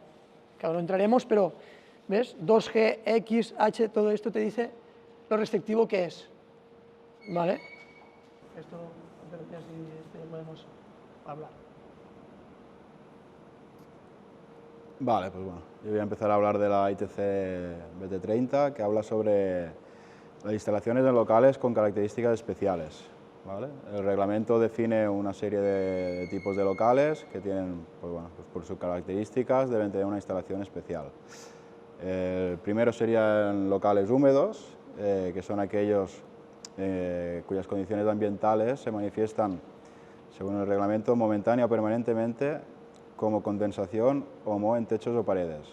Que ahora no entraremos, pero, ¿ves? 2G, X, H, todo esto te dice lo restrictivo que es, ¿vale? Esto podemos hablar. Vale, pues bueno, yo voy a empezar a hablar de la ITC BT30, que habla sobre las instalaciones en locales con características especiales, ¿vale? El reglamento define una serie de tipos de locales que tienen, pues bueno, pues por sus características deben tener una instalación especial. El primero serían locales húmedos, que son aquellos cuyas condiciones ambientales se manifiestan, según el reglamento, momentánea o permanentemente como condensación o moho en techos o paredes,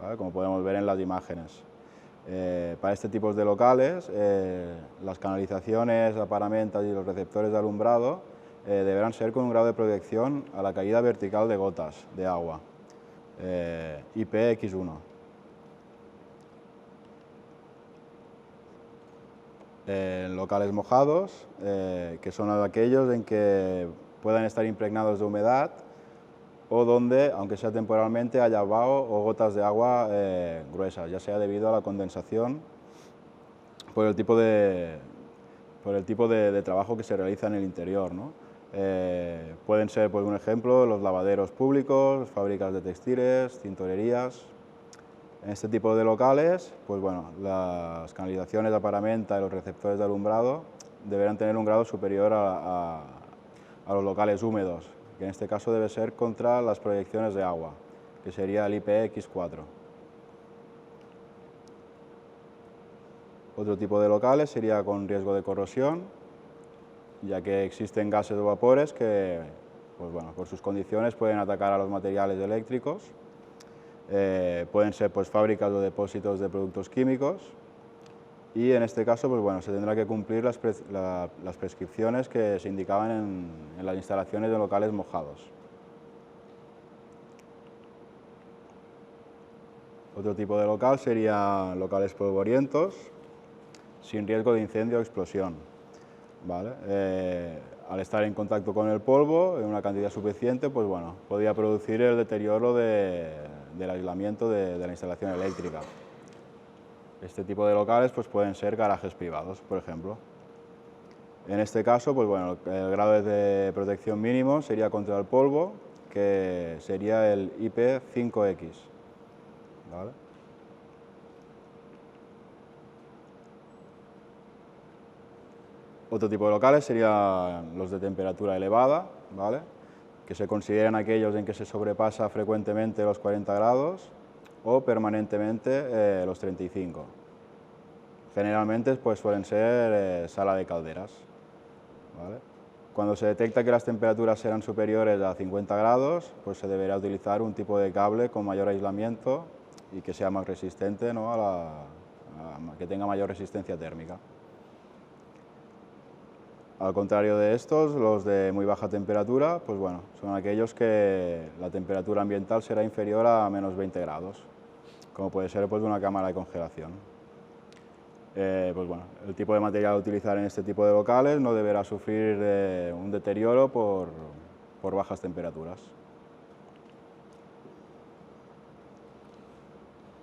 ¿vale? Como podemos ver en las imágenes. Para este tipo de locales, las canalizaciones, aparamentas y los receptores de alumbrado deberán ser con un grado de protección a la caída vertical de gotas de agua, IPX1. En locales mojados, que son aquellos en que puedan estar impregnados de humedad o donde, aunque sea temporalmente, haya vaho o gotas de agua gruesas, ya sea debido a la condensación por el tipo de trabajo que se realiza en el interior, ¿no? Pueden ser, por un ejemplo, los lavaderos públicos, fábricas de textiles, tintorerías. En este tipo de locales, pues bueno, las canalizaciones de aparamenta y los receptores de alumbrado deberán tener un grado superior a los locales húmedos, que en este caso debe ser contra las proyecciones de agua, que sería el IPX4. Otro tipo de locales sería con riesgo de corrosión, ya que existen gases o vapores que, pues bueno, por sus condiciones pueden atacar a los materiales eléctricos. Pueden ser pues, fábricas o depósitos de productos químicos y en este caso pues, bueno, se tendrá que cumplir las prescripciones que se indicaban en las instalaciones de locales mojados. Otro tipo de local serían locales polvorientos sin riesgo de incendio o explosión, ¿vale? Al estar en contacto con el polvo en una cantidad suficiente, pues bueno, podría producir el deterioro del aislamiento de la instalación eléctrica. Este tipo de locales pues pueden ser garajes privados, por ejemplo. En este caso, pues bueno, el grado de protección mínimo sería contra el polvo, que sería el IP5X, ¿vale? Otro tipo de locales serían los de temperatura elevada, ¿vale? Que se consideran aquellos en que se sobrepasa frecuentemente los 40 grados o permanentemente los 35. Generalmente pues, suelen ser sala de calderas, ¿vale? Cuando se detecta que las temperaturas serán superiores a 50 grados, pues se deberá utilizar un tipo de cable con mayor aislamiento y que sea más resistente, ¿no? Que tenga mayor resistencia térmica. Al contrario de estos, los de muy baja temperatura, pues bueno, son aquellos que la temperatura ambiental será inferior a menos 20 grados, como puede ser pues, una cámara de congelación. Pues bueno, el tipo de material a utilizar en este tipo de locales no deberá sufrir un deterioro por bajas temperaturas.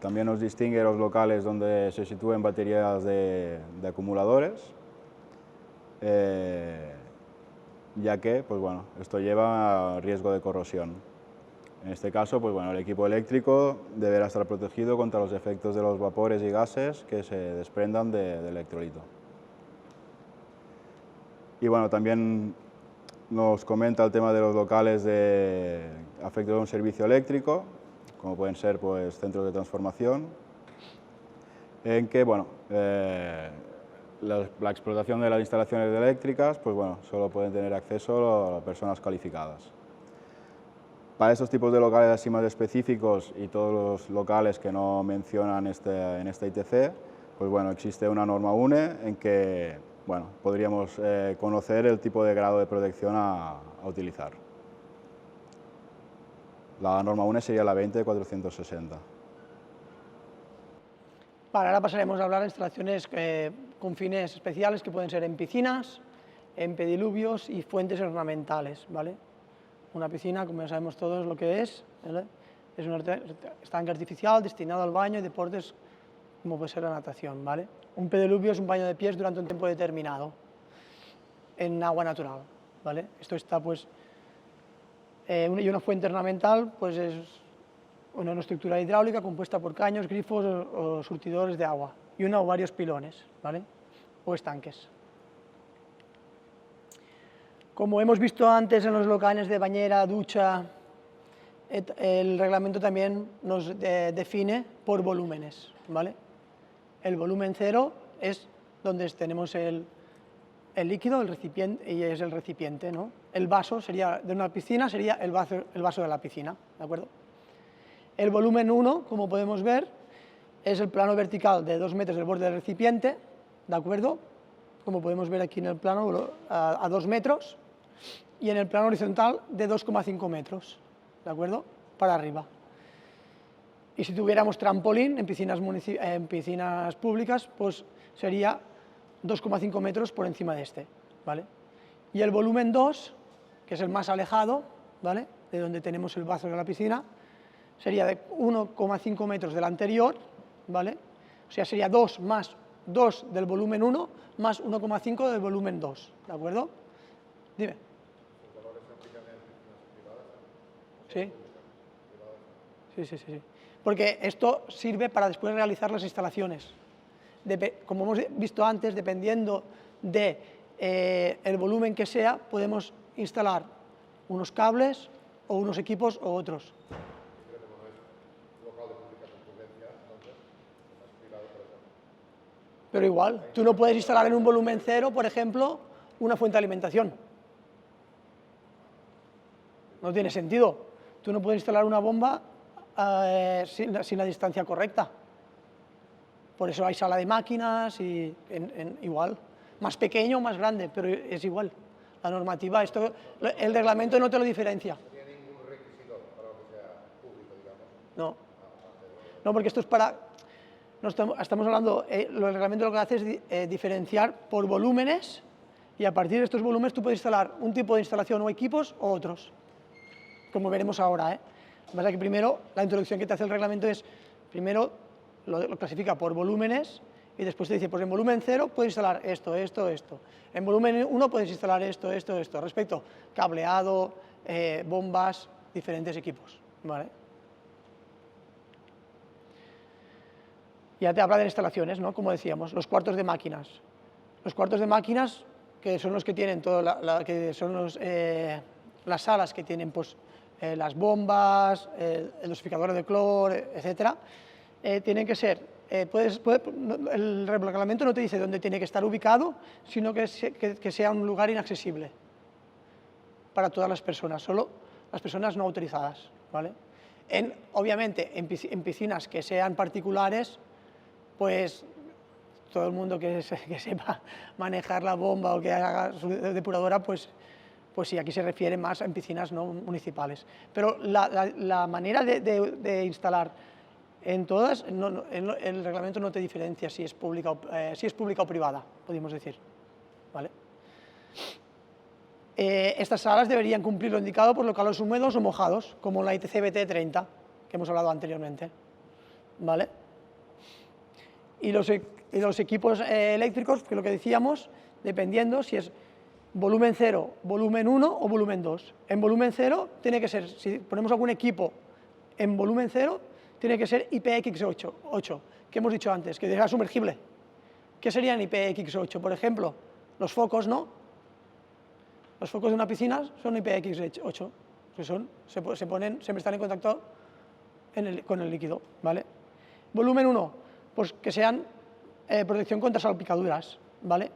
También nos distingue los locales donde se sitúen baterías de acumuladores, ya que pues bueno, esto lleva a riesgo de corrosión. En este caso, pues bueno, el equipo eléctrico deberá estar protegido contra los efectos de los vapores y gases que se desprendan del electrolito. Y bueno, también nos comenta el tema de los locales de afecto de un servicio eléctrico, como pueden ser pues, centros de transformación, en que bueno, la explotación de las instalaciones eléctricas pues bueno, solo pueden tener acceso a personas calificadas. Para estos tipos de locales así más específicos y todos los locales que no mencionan en esta ITC, pues bueno, existe una norma UNE en que bueno, podríamos conocer el tipo de grado de protección a utilizar. La norma UNE sería la 20460. Vale, ahora pasaremos a hablar de instalaciones con fines especiales que pueden ser en piscinas, en pediluvios y fuentes ornamentales, ¿vale? Una piscina, como ya sabemos todos lo que es, ¿vale? Es un estanque artificial destinado al baño y deportes como puede ser la natación, ¿vale? Un pediluvio es un baño de pies durante un tiempo determinado en agua natural, ¿vale? Esto está pues y una fuente ornamental pues es una estructura hidráulica compuesta por caños, grifos o surtidores de agua y una o varios pilones, ¿vale? O estanques. Como hemos visto antes en los locales de bañera, ducha, el reglamento también nos define por volúmenes, ¿vale? El volumen 0 es donde tenemos el líquido, el recipiente, y es el recipiente, ¿no? El vaso sería, de una piscina sería el vaso de la piscina, ¿de acuerdo? El volumen 1, como podemos ver, es el plano vertical de 2 metros del borde del recipiente, ¿de acuerdo? Como podemos ver aquí en el plano, a 2 metros, y en el plano horizontal de 2,5 metros, ¿de acuerdo? Para arriba. Y si tuviéramos trampolín en piscinas públicas, pues sería 2,5 metros por encima de este, ¿vale? Y el volumen 2, que es el más alejado, ¿vale?, de donde tenemos el vaso de la piscina, sería de 1,5 metros del anterior, ¿vale? O sea, sería 2 más 2 del volumen 1 más 1,5 del volumen 2, ¿de acuerdo? Dime. ¿Los valores se aplican en piscinas privadas? Sí. Sí. Porque esto sirve para después realizar las instalaciones. Como hemos visto antes, dependiendo del volumen que sea, podemos instalar unos cables o unos equipos o otros. Pero como no es local de pública concurrencia, entonces es privado, por ejemplo. Pero igual, tú no puedes instalar en un volumen 0, por ejemplo, una fuente de alimentación. No tiene sentido. Tú no puedes instalar una bomba sin la distancia correcta. Por eso hay sala de máquinas y igual, más pequeño o más grande, pero es igual. La normativa, el reglamento no te lo diferencia. ¿No tiene ningún requisito para que sea público, digamos? No. No, porque esto es para... No estamos hablando, el reglamento lo que hace es diferenciar por volúmenes, y a partir de estos volúmenes tú puedes instalar un tipo de instalación o equipos o otros, como veremos ahora, ¿eh? Lo que pasa es que primero, la introducción que te hace el reglamento es, primero lo clasifica por volúmenes y después te dice, pues en volumen 0 puedes instalar esto. En volumen 1 puedes instalar esto. Respecto cableado, bombas, diferentes equipos, ¿vale? Ya te habla de instalaciones, ¿no? Como decíamos, los cuartos de máquinas. Los cuartos de máquinas, que son los que tienen las salas que tienen, pues, las bombas, el dosificador de cloro, etcétera, tienen que ser, el reglamento no te dice dónde tiene que estar ubicado, sino que sea un lugar inaccesible para todas las personas, solo las personas no autorizadas, ¿vale? Obviamente, en piscinas que sean particulares, pues todo el mundo que sepa manejar la bomba o que haga su depuradora, pues sí, aquí se refiere más en piscinas no municipales. Pero la manera de instalar en todas, el reglamento no te diferencia si es pública o privada, podríamos decir, ¿vale? Estas salas deberían cumplir lo indicado por locales húmedos o mojados, como la ITC BT 30, que hemos hablado anteriormente, ¿vale? Y los equipos eléctricos, que es lo que decíamos, dependiendo si es volumen 0, volumen 1 o volumen 2. En volumen 0 tiene que ser, si ponemos algún equipo en volumen 0, tiene que ser IPX8, que hemos dicho antes, que será sumergible. ¿Qué serían IPX8? Por ejemplo, los focos, ¿no? Los focos de una piscina son IPX8, que siempre están en contacto con el líquido, ¿vale? Volumen 1, pues que sean protección contra salpicaduras, ¿vale?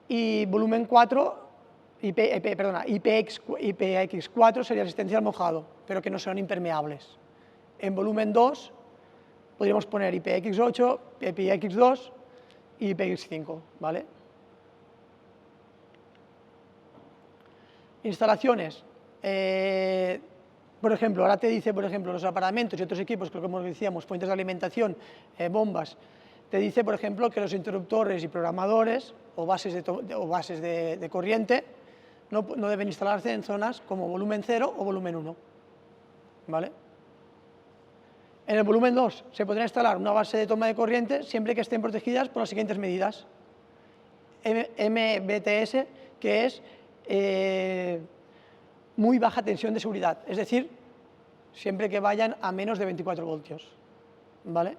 Y volumen 4, IPX4 sería resistencia al mojado, pero que no son impermeables. En volumen 2 podríamos poner IPX8, IPX2 y IPX5, ¿vale? Instalaciones. Por ejemplo, ahora te dice, por ejemplo, los aparamentos y otros equipos, como decíamos, fuentes de alimentación, bombas, te dice, por ejemplo, que los interruptores y programadores o bases de corriente no deben instalarse en zonas como volumen 0 o volumen 1, ¿vale? En el volumen 2 se podrá instalar una base de toma de corriente siempre que estén protegidas por las siguientes medidas. MBTS, que es muy baja tensión de seguridad, es decir, siempre que vayan a menos de 24 voltios, ¿vale?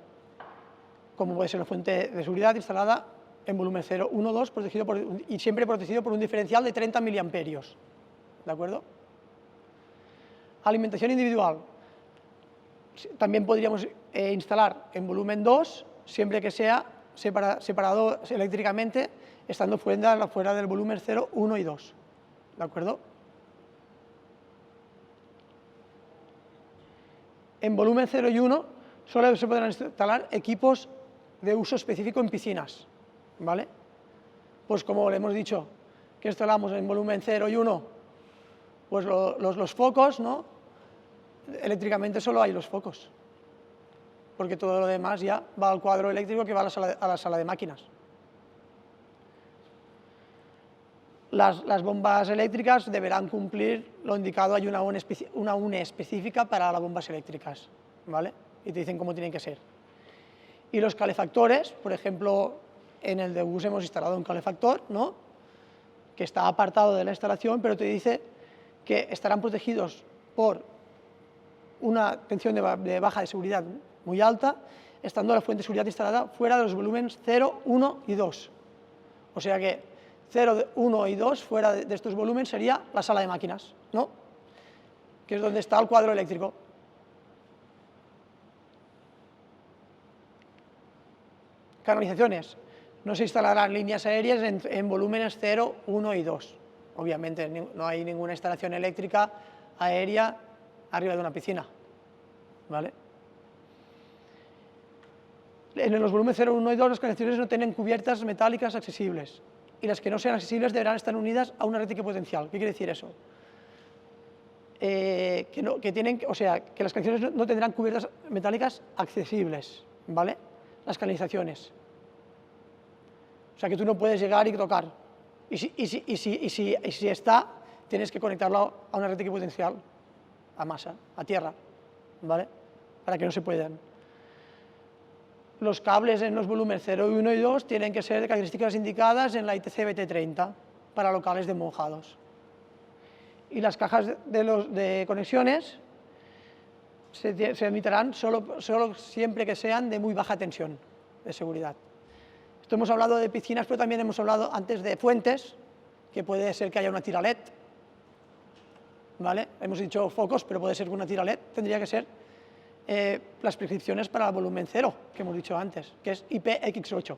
Como puede ser una fuente de seguridad instalada en volumen 0, 1, 2, y siempre protegido por un diferencial de 30 miliamperios, ¿de acuerdo? Alimentación individual. También podríamos instalar en volumen 2, siempre que sea separado eléctricamente, estando fuera del volumen 0, 1 y 2. ¿De acuerdo? En volumen 0 y 1 solo se podrán instalar equipos de uso específico en piscinas, ¿vale? Pues como le hemos dicho, que instalamos en volumen 0 y 1, pues los focos, ¿no? Eléctricamente solo hay los focos, porque todo lo demás ya va al cuadro eléctrico que va a la sala de máquinas. Las bombas eléctricas deberán cumplir lo indicado, hay una UNE específica para las bombas eléctricas, ¿vale? Y te dicen cómo tienen que ser. Y los calefactores, por ejemplo, en el de bus hemos instalado un calefactor, ¿no? Que está apartado de la instalación, pero te dice que estarán protegidos por una tensión de baja de seguridad muy alta, estando la fuente de seguridad instalada fuera de los volúmenes 0, 1 y 2. O sea que 0, 1 y 2 fuera de estos volúmenes sería la sala de máquinas, ¿no? Que es donde está el cuadro eléctrico. Canalizaciones. No se instalarán líneas aéreas en volúmenes 0, 1 y 2. Obviamente no hay ninguna instalación eléctrica aérea arriba de una piscina, ¿vale? En los volúmenes 0, 1 y 2 las canalizaciones no tienen cubiertas metálicas accesibles y las que no sean accesibles deberán estar unidas a una red equipotencial. ¿Qué quiere decir eso? Que las canalizaciones no tendrán cubiertas metálicas accesibles, ¿vale? Las canalizaciones. O sea que tú no puedes llegar y tocar. Y si está, tienes que conectarlo a una red equipotencial, a masa, a tierra, ¿vale? Para que no se puedan. Los cables en los volúmenes 0, 1 y 2 tienen que ser de características indicadas en la ITC BT30 para locales de mojados. Y las cajas de conexiones se emitirán solo siempre que sean de muy baja tensión de seguridad. Esto hemos hablado de piscinas, pero también hemos hablado antes de fuentes, que puede ser que haya una tira LED, ¿vale? Hemos dicho focos, pero puede ser una tira LED, tendría que ser las prescripciones para el volumen 0, que hemos dicho antes, que es IPX8,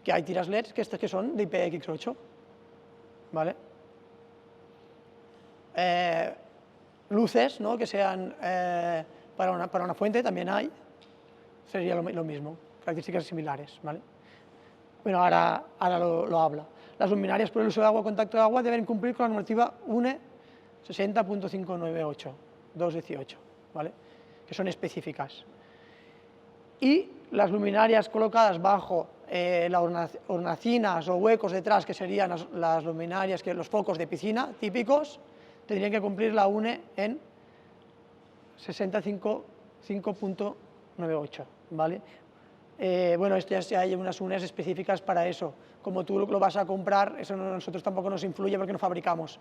que hay tiras LEDs que son de IPX8, ¿vale? Luces, ¿no? Que sean para una fuente también hay, sería lo mismo, características similares, ¿vale? Bueno, ahora lo habla. Las luminarias por el uso de agua, contacto de agua, deben cumplir con la normativa UNE 60.598/218, ¿vale? Que son específicas. Y las luminarias colocadas bajo las hornacinas o huecos detrás, que serían las luminarias, los focos de piscina típicos, tendrían que cumplir la UNE en 65.5.98, ¿vale? Bueno, esto ya hay unas UNEs específicas para eso. Como tú lo vas a comprar, eso nosotros tampoco nos influye porque no fabricamos.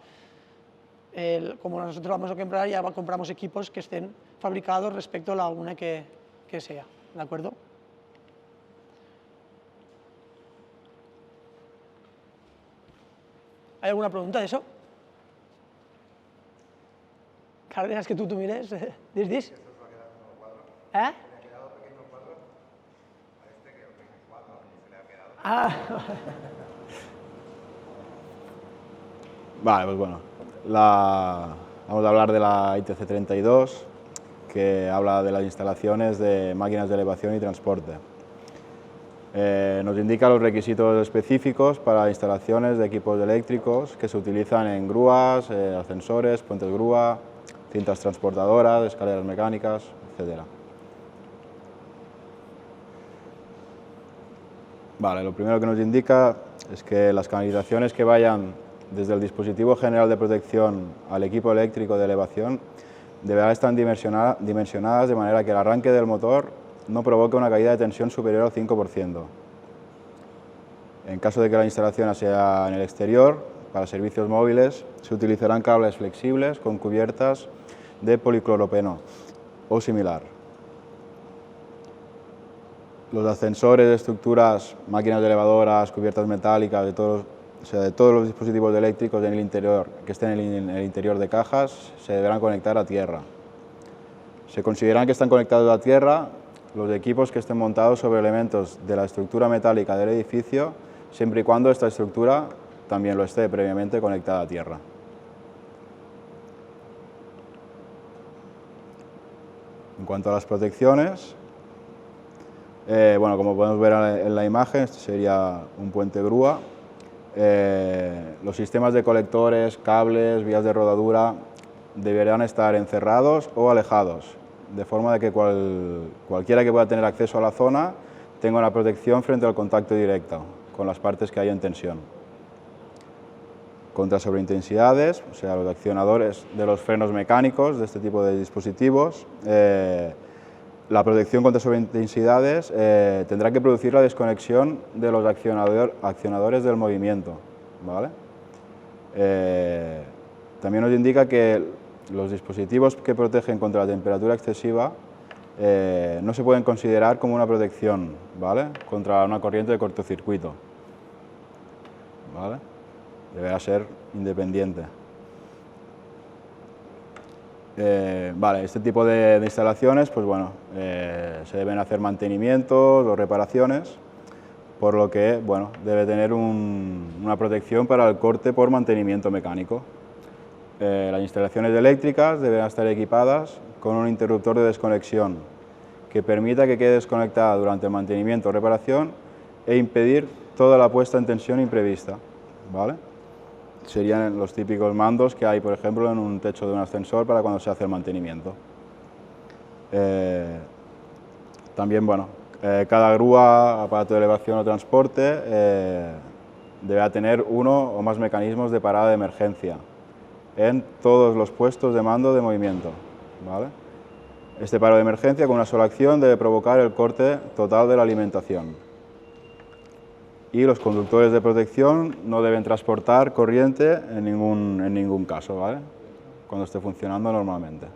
Como nosotros vamos a comprar, ya compramos equipos que estén fabricados respecto a la UNE que sea, ¿de acuerdo? ¿Hay alguna pregunta de eso? Cárdenas, que tú mires. ¿Dis? ¿Eh? Ah. Vale, pues bueno, vamos a hablar de la ITC 32, que habla de las instalaciones de máquinas de elevación y transporte. Nos indica los requisitos específicos para instalaciones de equipos eléctricos que se utilizan en grúas, ascensores, puentes grúa, cintas transportadoras, escaleras mecánicas, etc. Vale, lo primero que nos indica es que las canalizaciones que vayan desde el dispositivo general de protección al equipo eléctrico de elevación deberán estar dimensionadas de manera que el arranque del motor no provoque una caída de tensión superior al 5%. En caso de que la instalación sea en el exterior, para servicios móviles se utilizarán cables flexibles con cubiertas de policloropeno o similar. Los ascensores, estructuras, máquinas de elevadoras, cubiertas metálicas, de todos los dispositivos eléctricos en el interior, que estén en el interior de cajas, se deberán conectar a tierra. Se consideran que están conectados a tierra los equipos que estén montados sobre elementos de la estructura metálica del edificio, siempre y cuando esta estructura también lo esté previamente conectada a tierra. En cuanto a las protecciones, bueno, como podemos ver en la imagen, este sería un puente grúa. Los sistemas de colectores, cables, vías de rodadura deberán estar encerrados o alejados, de forma de que cualquiera que pueda tener acceso a la zona tenga una protección frente al contacto directo con las partes que hay en tensión. Contra sobreintensidades, o sea, los accionadores de los frenos mecánicos de este tipo de dispositivos, la protección contra sobreintensidades tendrá que producir la desconexión de los accionadores del movimiento, ¿vale? También nos indica que los dispositivos que protegen contra la temperatura excesiva no se pueden considerar como una protección, ¿vale?, contra una corriente de cortocircuito, ¿vale? Deberá ser independiente. Vale, este tipo de instalaciones, pues bueno, se deben hacer mantenimientos o reparaciones, por lo que, bueno, debe tener una protección para el corte por mantenimiento mecánico. Las instalaciones eléctricas deben estar equipadas con un interruptor de desconexión que permita que quede desconectada durante el mantenimiento o reparación e impedir toda la puesta en tensión imprevista, ¿vale? Serían los típicos mandos que hay, por ejemplo, en un techo de un ascensor para cuando se hace el mantenimiento. También, bueno, cada grúa, aparato de elevación o transporte deberá tener uno o más mecanismos de parada de emergencia en todos los puestos de mando de movimiento, ¿vale? Este paro de emergencia con una sola acción debe provocar el corte total de la alimentación. Y los conductores de protección no deben transportar corriente en ningún caso, ¿vale?, cuando esté funcionando normalmente. ¿Tienen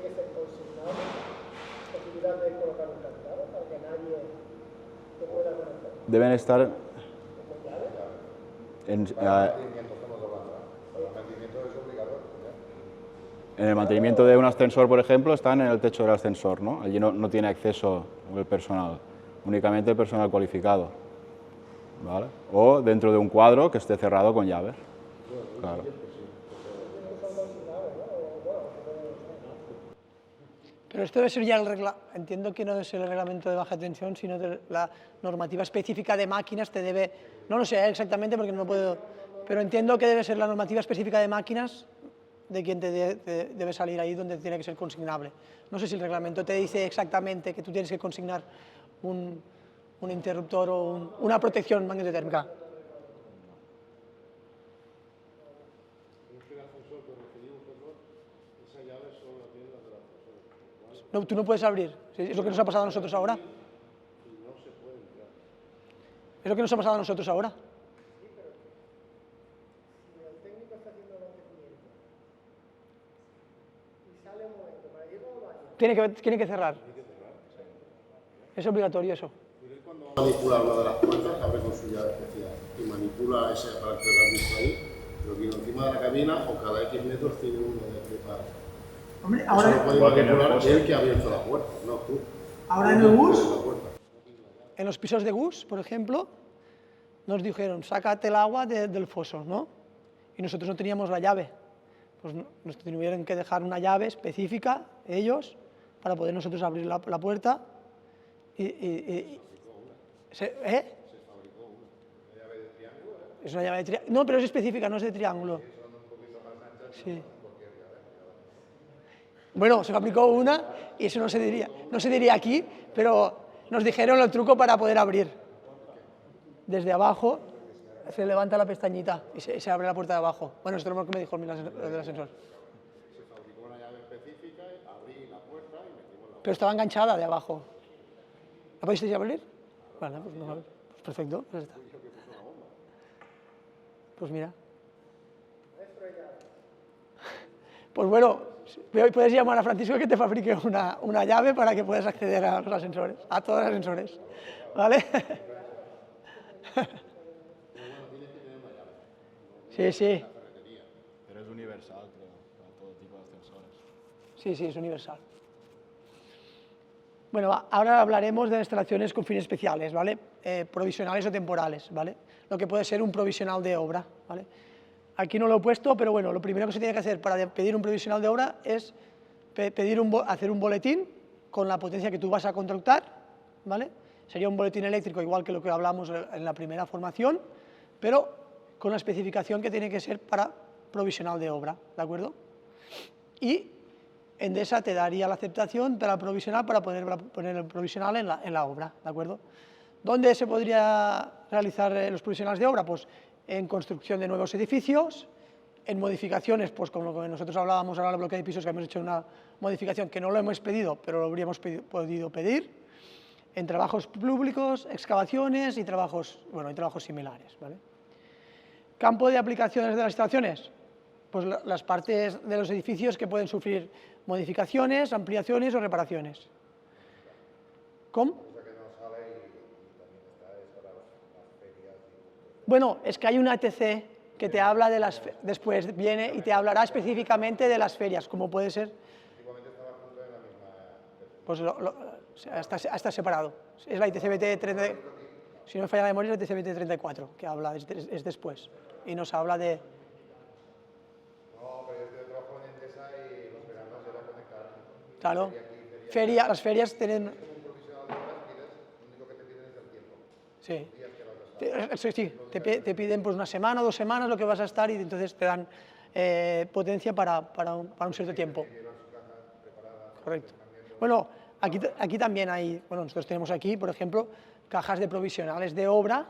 que ser consignados? ¿Posibilidad de colocar un candado para que nadie se pueda conectar? Deben estar en el mantenimiento de un ascensor, por ejemplo, están en el techo del ascensor, ¿no? Allí no tiene acceso el personal, únicamente el personal cualificado, ¿vale? O dentro de un cuadro que esté cerrado con llaves, claro. Pero esto debe ser ya entiendo que no debe ser el reglamento de baja tensión, sino de la normativa específica de máquinas te debe, no lo sé exactamente porque no puedo, pero entiendo que debe ser la normativa específica de máquinas de quien debe salir ahí donde tiene que ser consignable. No sé si el reglamento te dice exactamente que tú tienes que consignar un interruptor o una protección magnetotérmica. No, tú no puedes abrir, es lo que nos ha pasado a nosotros ahora. Es lo que nos ha pasado a nosotros ahora. Tiene que cerrar. Es obligatorio eso. Cuando manipula una de las puertas, abre con su llave especial y manipula ese aparato que has visto ahí, lo tiene encima de la cabina o cada X metros tiene uno de preparo. Hombre, Eso lo puede manipular el que ha abierto la puerta, no tú. Ahora en el bus, en los pisos de bus, por ejemplo, nos dijeron, sácate el agua del foso, ¿no? Y nosotros no teníamos la llave. Pues nos tuvieron que dejar una llave específica, ellos, para poder nosotros abrir la puerta. ¿Se fabricó una llave de triángulo? Es una llave de triángulo. No, pero es específica, no es de triángulo. Sí. Bueno, se fabricó una y eso no se diría aquí, pero nos dijeron el truco para poder abrir. Desde abajo se levanta la pestañita y se abre la puerta de abajo. Bueno, esto es lo que me dijo el del ascensor. Se fabricó una llave específica, abrí la puerta y metimos la. Pero estaba enganchada de abajo. ¿La podéis abrir? Vale, pues, no, pues perfecto, pues está. Pues mira. Pues bueno, puedes llamar a Francisco que te fabrique una llave para que puedas acceder a los ascensores, a todos los ascensores, ¿vale? Sí, sí. la ferretería. Pero es universal, creo, para todo tipo de ascensores. Sí, sí, es universal. Bueno, ahora hablaremos de instalaciones con fines especiales, ¿vale? Provisionales o temporales, ¿vale? Lo que puede ser un provisional de obra, ¿vale? Aquí no lo he puesto, pero bueno, lo primero que se tiene que hacer para pedir un provisional de obra es hacer un boletín con la potencia que tú vas a contratar, ¿vale? Sería un boletín eléctrico igual que lo que hablamos en la primera formación, pero con la especificación que tiene que ser para provisional de obra, ¿de acuerdo? Y Endesa te daría la aceptación para el provisional para poder poner el provisional en la obra, ¿de acuerdo? ¿Dónde se podría realizar los provisionales de obra? Pues en construcción de nuevos edificios, en modificaciones, pues como lo que nosotros hablábamos ahora en el bloque de pisos, que hemos hecho una modificación que no lo hemos pedido, pero lo habríamos podido pedir, en trabajos públicos, excavaciones y trabajos, bueno, y trabajos similares, ¿vale? Campo de aplicaciones de las instalaciones, pues las partes de los edificios que pueden sufrir modificaciones, ampliaciones o reparaciones. ¿Cómo? Bueno, es que hay una ETC que te habla de las después viene y te hablará específicamente de las ferias, como puede ser. Pues está separado. Es la ITCBT 30, si no me falla la memoria, es la ITCBT 34, que habla, es después, y nos habla de... No, pero yo trabajo en Endesa y los veranos era conectar. Claro, las ferias tienen... Un provisional de obras pides, lo único que te piden es el tiempo. Sí. Días que vas a estar. Sí, te piden pues una semana o 2 semanas lo que vas a estar y entonces te dan potencia para un cierto tiempo. Correcto. Bueno, aquí también hay, bueno, nosotros tenemos aquí, por ejemplo, cajas de provisionales de obra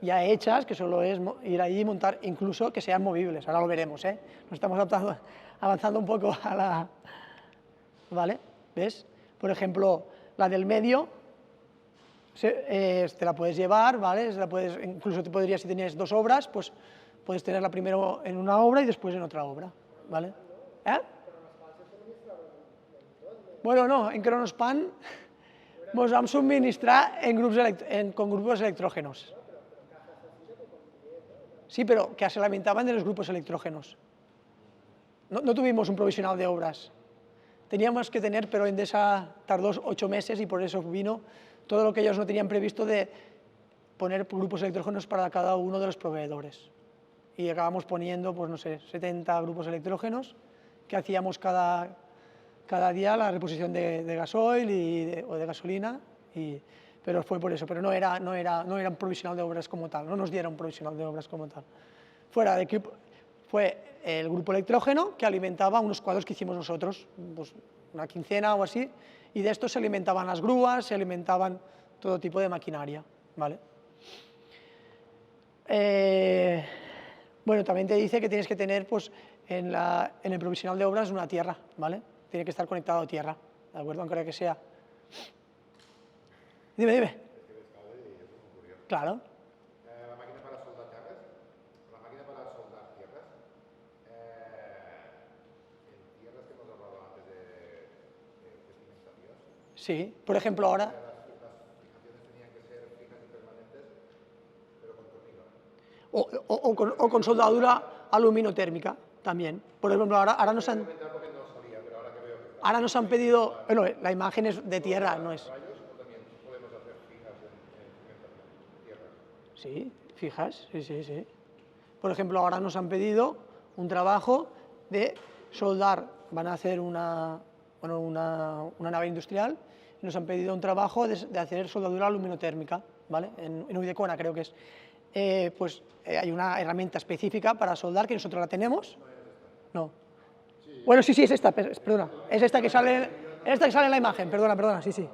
ya hechas, que solo es ir ahí y montar, incluso que sean movibles, ahora lo veremos, ¿eh? Nos estamos avanzando un poco a la... ¿Vale? ¿Ves? Por ejemplo, la del medio, te la puedes llevar, ¿vale? Incluso te podrías, si tenías 2 obras, pues puedes tenerla primero en una obra y después en otra obra, ¿vale? Bueno, no, en Kronospan ens vam subministrar con grupos electrógenos. Sí, pero que se alimentaban de los grupos electrógenos. No tuvimos un provisional de obras. Teníamos que tener, pero Endesa tardó 8 meses y por eso vino todo lo que ellos no tenían previsto de poner grupos electrógenos para cada uno de los proveedores. Y acabamos poniendo, pues no sé, 70 grupos electrógenos que hacíamos cada día la reposición de gasoil o de gasolina, pero fue por eso, pero no era un provisional de obras como tal, no nos dieron un provisional de obras como tal. Fuera de equipo, fue el grupo electrógeno que alimentaba unos cuadros que hicimos nosotros, pues una quincena o así, y de estos se alimentaban las grúas, se alimentaban todo tipo de maquinaria, ¿vale? Bueno, también te dice que tienes que tener, pues, en el provisional de obras una tierra, ¿vale? Tiene que estar conectado a tierra, ¿de acuerdo? Aunque que sea. Dime. Claro. La máquina para soldar llaves, la máquina para soldar tierras, en tierras que hemos hablado antes de cimentación. Sí, por ejemplo ahora... Las fijaciones tenían que ser fijas y permanentes, pero con tornillo. O con soldadura aluminotérmica también. Por ejemplo, ahora nos han... Ahora nos han pedido... Bueno, la imagen es de tierra, no es... ¿Rayos o también podemos hacer fijas en tierra? Sí, fijas, sí. Por ejemplo, ahora nos han pedido un trabajo de soldar, van a hacer una nave industrial, y nos han pedido un trabajo de hacer soldadura aluminotérmica, ¿vale? En Uidecona creo que es. Hay una herramienta específica para soldar que nosotros la tenemos. No. Bueno, sí, es esta, perdona. Es esta que sale en la imagen, perdona, sí.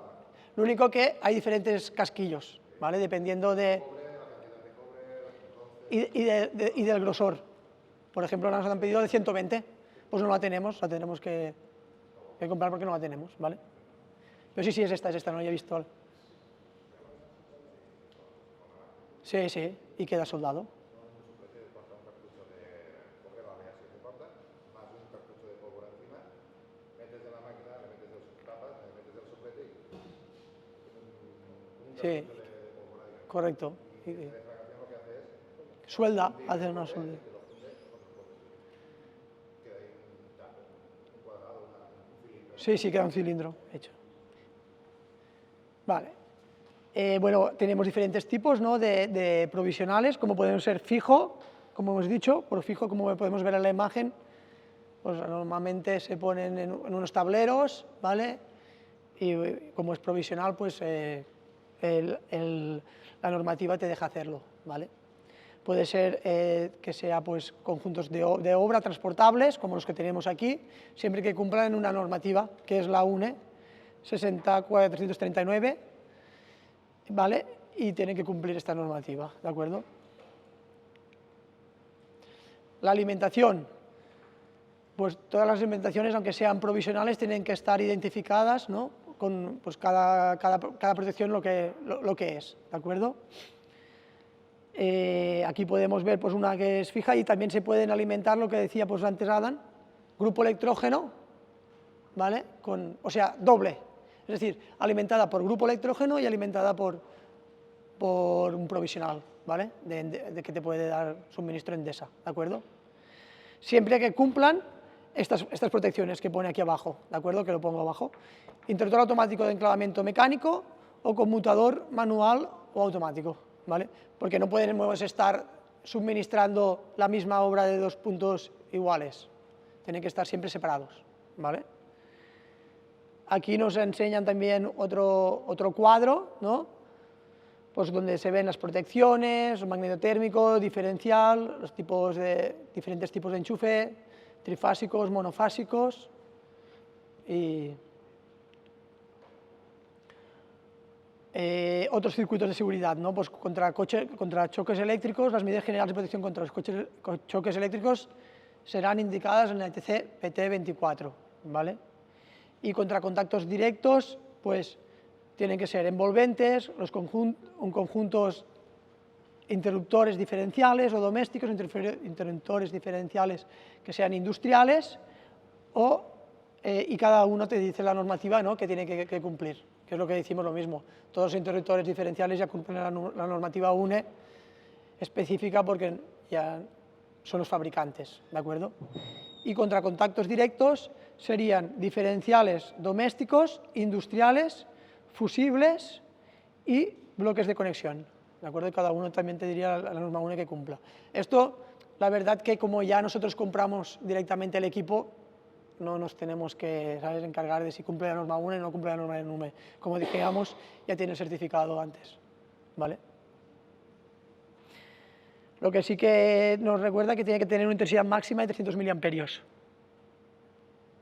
Lo único que hay diferentes casquillos, ¿vale? Dependiendo de... Y del grosor. Por ejemplo, nos han pedido de 120, pues no la tenemos que comprar porque no la tenemos, ¿vale? Pero sí, es esta, no la he visto. Sí, y queda soldado. Sí, correcto. Suelda, hace una suelda. Sí, sí, queda un cilindro hecho. Vale. Bueno, tenemos diferentes tipos, ¿no?, de provisionales, como pueden ser fijo, como hemos dicho, por fijo, como podemos ver en la imagen, pues normalmente se ponen en unos tableros, ¿vale? Y como es provisional, pues la normativa te deja hacerlo, ¿vale? Puede ser que sea pues conjuntos de obra transportables, como los que tenemos aquí, siempre que cumplan una normativa, que es la UNE 64339, ¿vale? Y tienen que cumplir esta normativa, ¿de acuerdo? La alimentación, pues todas las alimentaciones, aunque sean provisionales, tienen que estar identificadas, ¿no?, con pues cada protección lo que es, ¿de acuerdo? Aquí podemos ver pues una que es fija y también se pueden alimentar, lo que decía pues antes Adam, grupo electrógeno, ¿vale? O sea, doble, es decir, alimentada por grupo electrógeno y alimentada por un provisional, ¿vale? De que te puede dar suministro Endesa, ¿de acuerdo? Siempre que cumplan estas protecciones que pone aquí abajo, ¿de acuerdo? Que lo pongo abajo. Interruptor automático de enclavamiento mecánico o conmutador manual o automático, ¿vale? Porque no podemos estar suministrando la misma obra de dos puntos iguales, tienen que estar siempre separados, ¿vale? Aquí nos enseñan también otro cuadro, ¿no?, pues donde se ven las protecciones, magnetotérmico, diferencial, los diferentes tipos de enchufe, trifásicos, monofásicos y otros circuitos de seguridad, ¿no? Pues contra choques eléctricos, las medidas generales de protección contra los choques eléctricos serán indicadas en la ETC PT24, ¿vale? Y contra contactos directos, pues tienen que ser envolventes, conjuntos interruptores diferenciales o domésticos, interruptores diferenciales que sean industriales, y cada uno te dice la normativa, ¿no?, que tiene que cumplir, que es lo que decimos lo mismo. Todos los interruptores diferenciales ya cumplen la normativa UNE específica porque ya son los fabricantes, ¿de acuerdo? Y contra contactos directos serían diferenciales domésticos, industriales, fusibles y bloques de conexión, ¿de acuerdo? Cada uno también te diría la norma UNE que cumpla. Esto, la verdad que como ya nosotros compramos directamente el equipo, no nos tenemos que, ¿sabes?, encargar de si cumple la norma UNE o no cumple la norma UNE. Como dijéramos, ya tiene el certificado antes, ¿vale? Lo que sí que nos recuerda que tiene que tener una intensidad máxima de 300 miliamperios,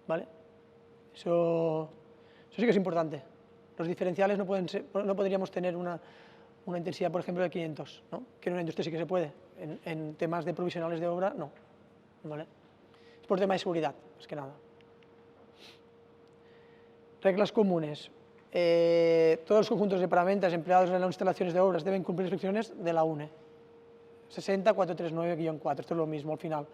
¿vale? Eso sí que es importante. Los diferenciales no podríamos tener una intensidad, por ejemplo, de 500, ¿no?, que en una industria sí que se puede. En temas de provisionales de obra, no, ¿vale? Es por tema de seguridad, más que nada. Reglas comunes. Todos los conjuntos de herramientas empleados en las instalaciones de obras deben cumplir instrucciones de la UNE. 60439-4, esto es lo mismo al final.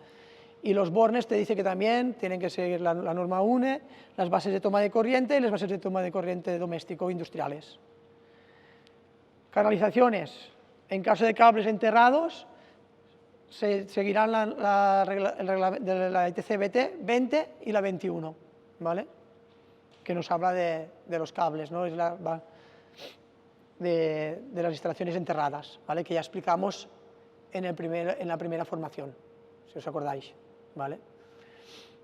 Y los bornes te dice que también tienen que seguir la norma UNE, las bases de toma de corriente y las bases de toma de corriente doméstico e industriales. Canalizaciones. En caso de cables enterrados, se seguirán la ETC BT 20 y la 21, ¿vale? Que nos habla de los cables, ¿no? Es de las instalaciones enterradas, ¿vale?, que ya explicamos en la primera formación, si os acordáis, ¿vale?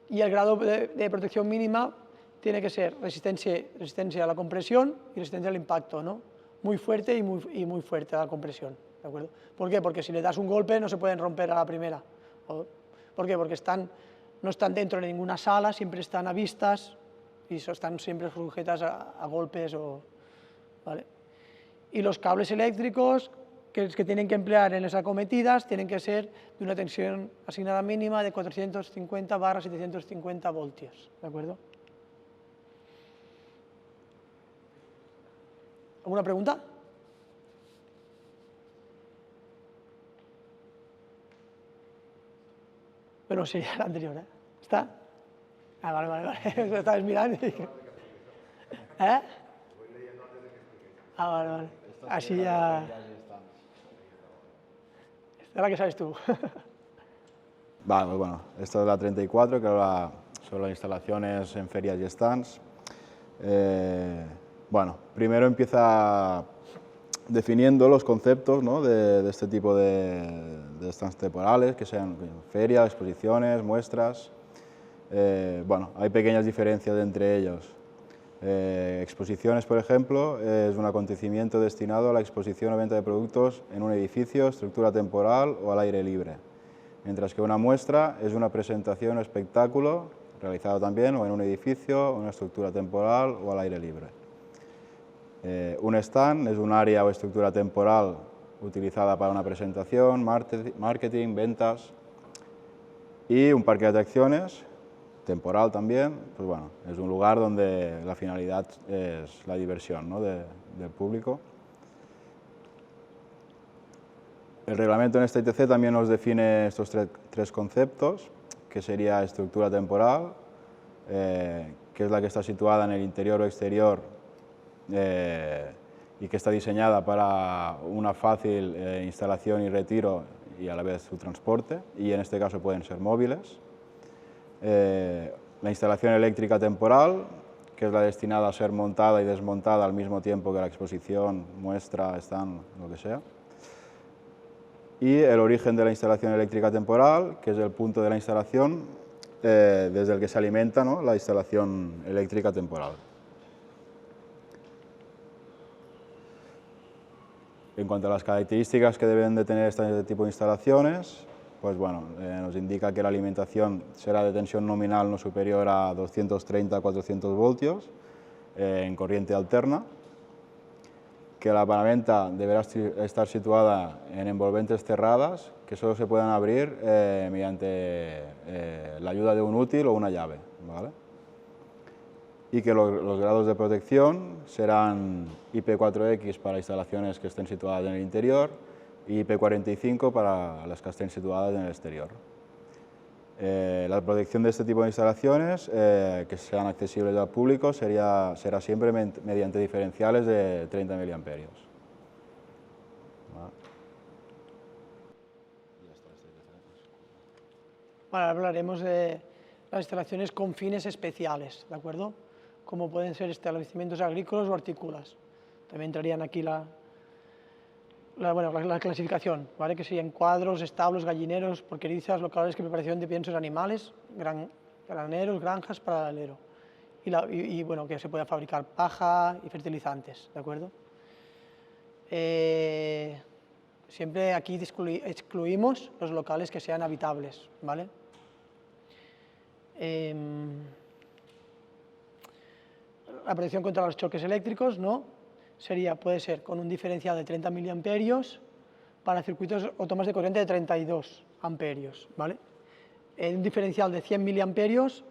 Y el grado de protección mínima tiene que ser resistencia a la compresión y resistencia al impacto, ¿no? Muy fuerte y muy fuerte a la compresión, ¿de acuerdo? ¿Por qué? Porque si le das un golpe no se pueden romper a la primera. ¿Por qué? Porque no están dentro de ninguna sala, siempre están a vistas y están siempre sujetas a golpes, ¿vale? Y los cables eléctricos que tienen que emplear en las acometidas tienen que ser de una tensión asignada mínima de 450/750 voltios, ¿de acuerdo? ¿Alguna pregunta? Bueno, sí, la anterior, ¿eh? ¿Está? Ah, vale. Lo estabas mirando y dije... ¿Eh? Ah, vale. Así ya... Esta es la que sabes tú. Vale, bueno, esta es la 34, que habla sobre las instalaciones en ferias y stands. Bueno, primero empieza definiendo los conceptos, ¿no?, de este tipo de stands temporales, que sean ferias, exposiciones, muestras. Bueno, hay pequeñas diferencias entre ellos. Exposiciones, por ejemplo, es un acontecimiento destinado a la exposición o venta de productos en un edificio, estructura temporal o al aire libre, mientras que una muestra es una presentación o espectáculo realizado también o en un edificio, una estructura temporal o al aire libre. Un stand es un área o estructura temporal utilizada para una presentación, marketing, ventas, y un parque de atracciones temporal también, pues bueno, es un lugar donde la finalidad es la diversión, ¿no?, del público. El reglamento en este ITC también nos define estos tres conceptos, que sería estructura temporal, que es la que está situada en el interior o exterior y que está diseñada para una fácil instalación y retiro y a la vez su transporte, y en este caso pueden ser móviles. La instalación eléctrica temporal, que es la destinada a ser montada y desmontada al mismo tiempo que la exposición, muestra, stand, lo que sea. Y el origen de la instalación eléctrica temporal, que es el punto de la instalación desde el que se alimenta, ¿no?, la instalación eléctrica temporal. En cuanto a las características que deben de tener este tipo de instalaciones, pues bueno, nos indica que la alimentación será de tensión nominal no superior a 230-400 voltios en corriente alterna, que la paraventa deberá estar situada en envolventes cerradas que solo se puedan abrir mediante la ayuda de un útil o una llave, ¿vale? Y que los grados de protección serán IP4X para instalaciones que estén situadas en el interior y IP45 para las que estén situadas en el exterior. La protección de este tipo de instalaciones, que sean accesibles al público, será siempre mediante diferenciales de 30 miliamperios. Ahora hablaremos de las instalaciones con fines especiales, ¿de acuerdo? Como pueden ser establecimientos agrícolas o hortícolas. También entrarían aquí la clasificación, ¿vale?, que serían cuadros, establos, gallineros, porquerizas, locales de preparación de piensos animales, graneros, granjas para el alero. Y bueno, que se pueda fabricar paja y fertilizantes, ¿de acuerdo? Siempre aquí excluimos los locales que sean habitables, ¿vale? La protección contra los choques eléctricos, ¿no?, puede ser con un diferencial de 30 miliamperios para circuitos o tomas de corriente de 32 amperios, ¿vale? Un diferencial de 100 miliamperios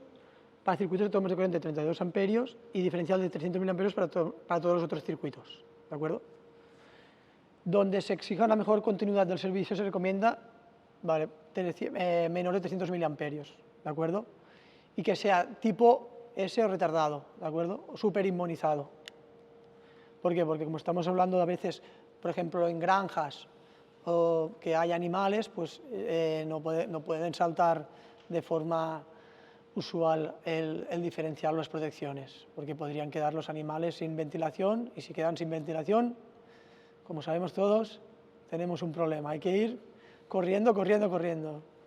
para circuitos de tomas de corriente de 32 amperios y diferencial de 300 miliamperios para todos los otros circuitos, ¿de acuerdo? Donde se exija una mejor continuidad del servicio se recomienda, ¿vale?, menor de 300 miliamperios, ¿de acuerdo? Y que sea tipo S o retardado, ¿de acuerdo? O superinmunizado. ¿Por qué? Porque como estamos hablando a veces, por ejemplo, en granjas o que hay animales, pues no pueden saltar de forma usual el diferencial o las protecciones, porque podrían quedar los animales sin ventilación, y si quedan sin ventilación, como sabemos todos, tenemos un problema. Hay que ir corriendo,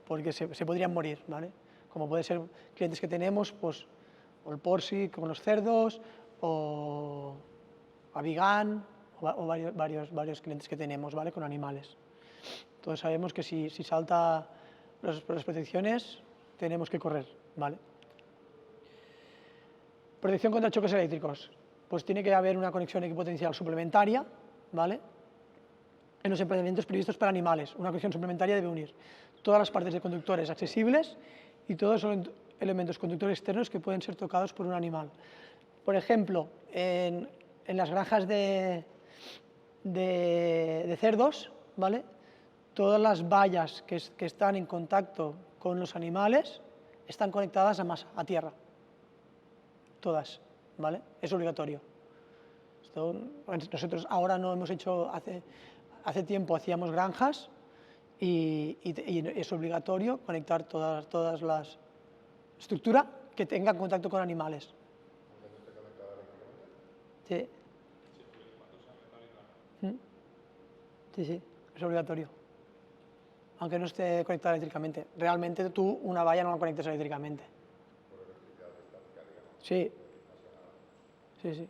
porque se podrían morir, ¿vale? Como pueden ser clientes que tenemos, pues, o el Porsi con los cerdos, o Avigan, o varios clientes que tenemos, ¿vale?, con animales. Todos sabemos que si salta las protecciones, tenemos que correr, ¿vale? Protección contra choques eléctricos. Pues tiene que haber una conexión equipotencial suplementaria, ¿vale?, en los emprendimientos previstos para animales. Una conexión suplementaria debe unir todas las partes de conductores accesibles y todos los elementos conductores externos que pueden ser tocados por un animal. Por ejemplo, en las granjas de cerdos, ¿vale?, todas las vallas que están en contacto con los animales están conectadas a tierra. Todas, ¿vale? Es obligatorio. Nosotros ahora no hemos hecho, hace tiempo hacíamos granjas y es obligatorio conectar todas las estructuras que tengan contacto con animales. Sí. Sí, sí, es obligatorio. Aunque no esté conectada eléctricamente. Realmente tú una valla no la conectas eléctricamente. Sí. Sí, sí.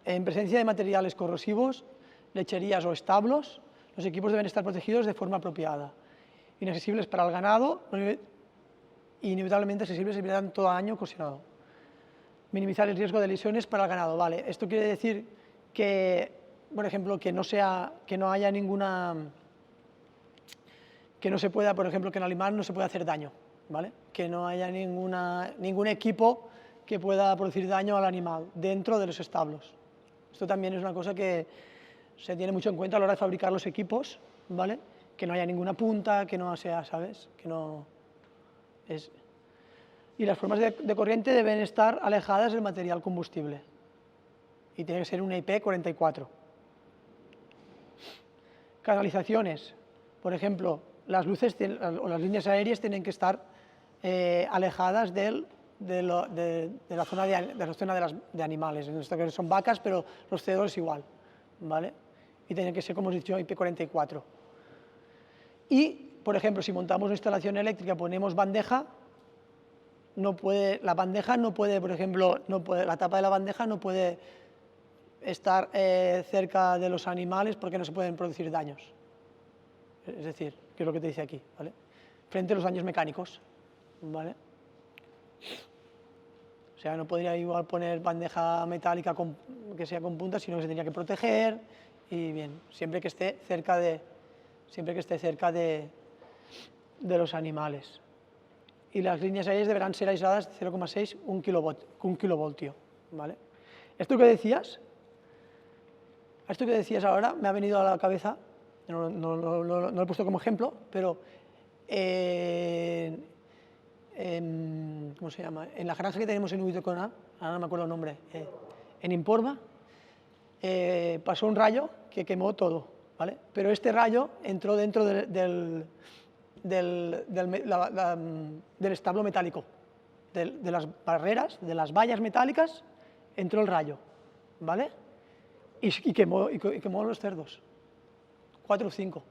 En presencia de materiales corrosivos, lecherías o establos, los equipos deben estar protegidos de forma apropiada. Inaccesibles para el ganado y inevitablemente accesibles evitarán todo daño ocasionado. Minimizar el riesgo de lesiones para el ganado. Vale, esto quiere decir que, por ejemplo, que no haya ninguna, que no se pueda, por ejemplo, que en el animal no se pueda hacer daño, ¿vale? Que no haya ningún equipo que pueda producir daño al animal dentro de los establos. Esto también es una cosa que se tiene mucho en cuenta a la hora de fabricar los equipos, ¿vale? Que no haya ninguna punta, que no sea, ¿sabes? Que no es... Y las formas de corriente deben estar alejadas del material combustible. Y tiene que ser una IP44. Canalizaciones. Por ejemplo, las luces o las líneas aéreas tienen que estar alejadas de la zona de animales. En este caso son vacas, pero los cedros igual, ¿vale? Y tienen que ser, como os he dicho, IP44. Y, por ejemplo, si montamos una instalación eléctrica, ponemos bandeja, la bandeja no puede, por ejemplo, la tapa de la bandeja no puede estar cerca de los animales porque no se pueden producir daños. Es decir, que es lo que te dice aquí, ¿vale? Frente a los daños mecánicos, ¿vale? O sea, no podría igual poner bandeja metálica que sea con puntas, sino que se tendría que proteger y bien, siempre que esté cerca de los animales. Y las líneas aéreas deberán ser aisladas de 0,6 1 kilovoltio, ¿vale? Esto que decías ahora me ha venido a la cabeza, no lo he puesto como ejemplo, pero ¿cómo se llama? En la granja que tenemos en Uitecona, ahora no me acuerdo el nombre, en Imporva, pasó un rayo que quemó todo, ¿vale? Pero este rayo entró dentro del establo metálico, de las barreras, de las vallas metálicas, entró el rayo, ¿vale? Y quemó los cerdos, 4 o 5.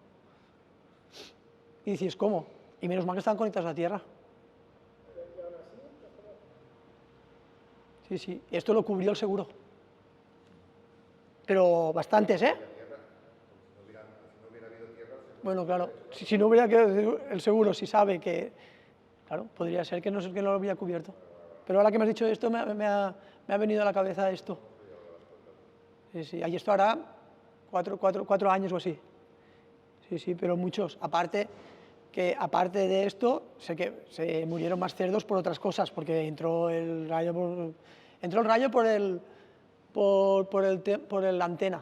Y dices, ¿cómo? Y menos mal que estaban conectados a la tierra. Sí, sí, esto lo cubrió el seguro. Pero bastantes, ¿eh? Bueno, claro, si no hubiera quedado el seguro, si sabe que... Claro, podría ser que no lo hubiera cubierto. Pero ahora que me has dicho esto, me ha venido a la cabeza esto. Sí, sí, y esto hará 4 años o así. Sí, sí, pero muchos. Aparte de esto, sé que se murieron más cerdos por otras cosas, porque entró el rayo por la antena.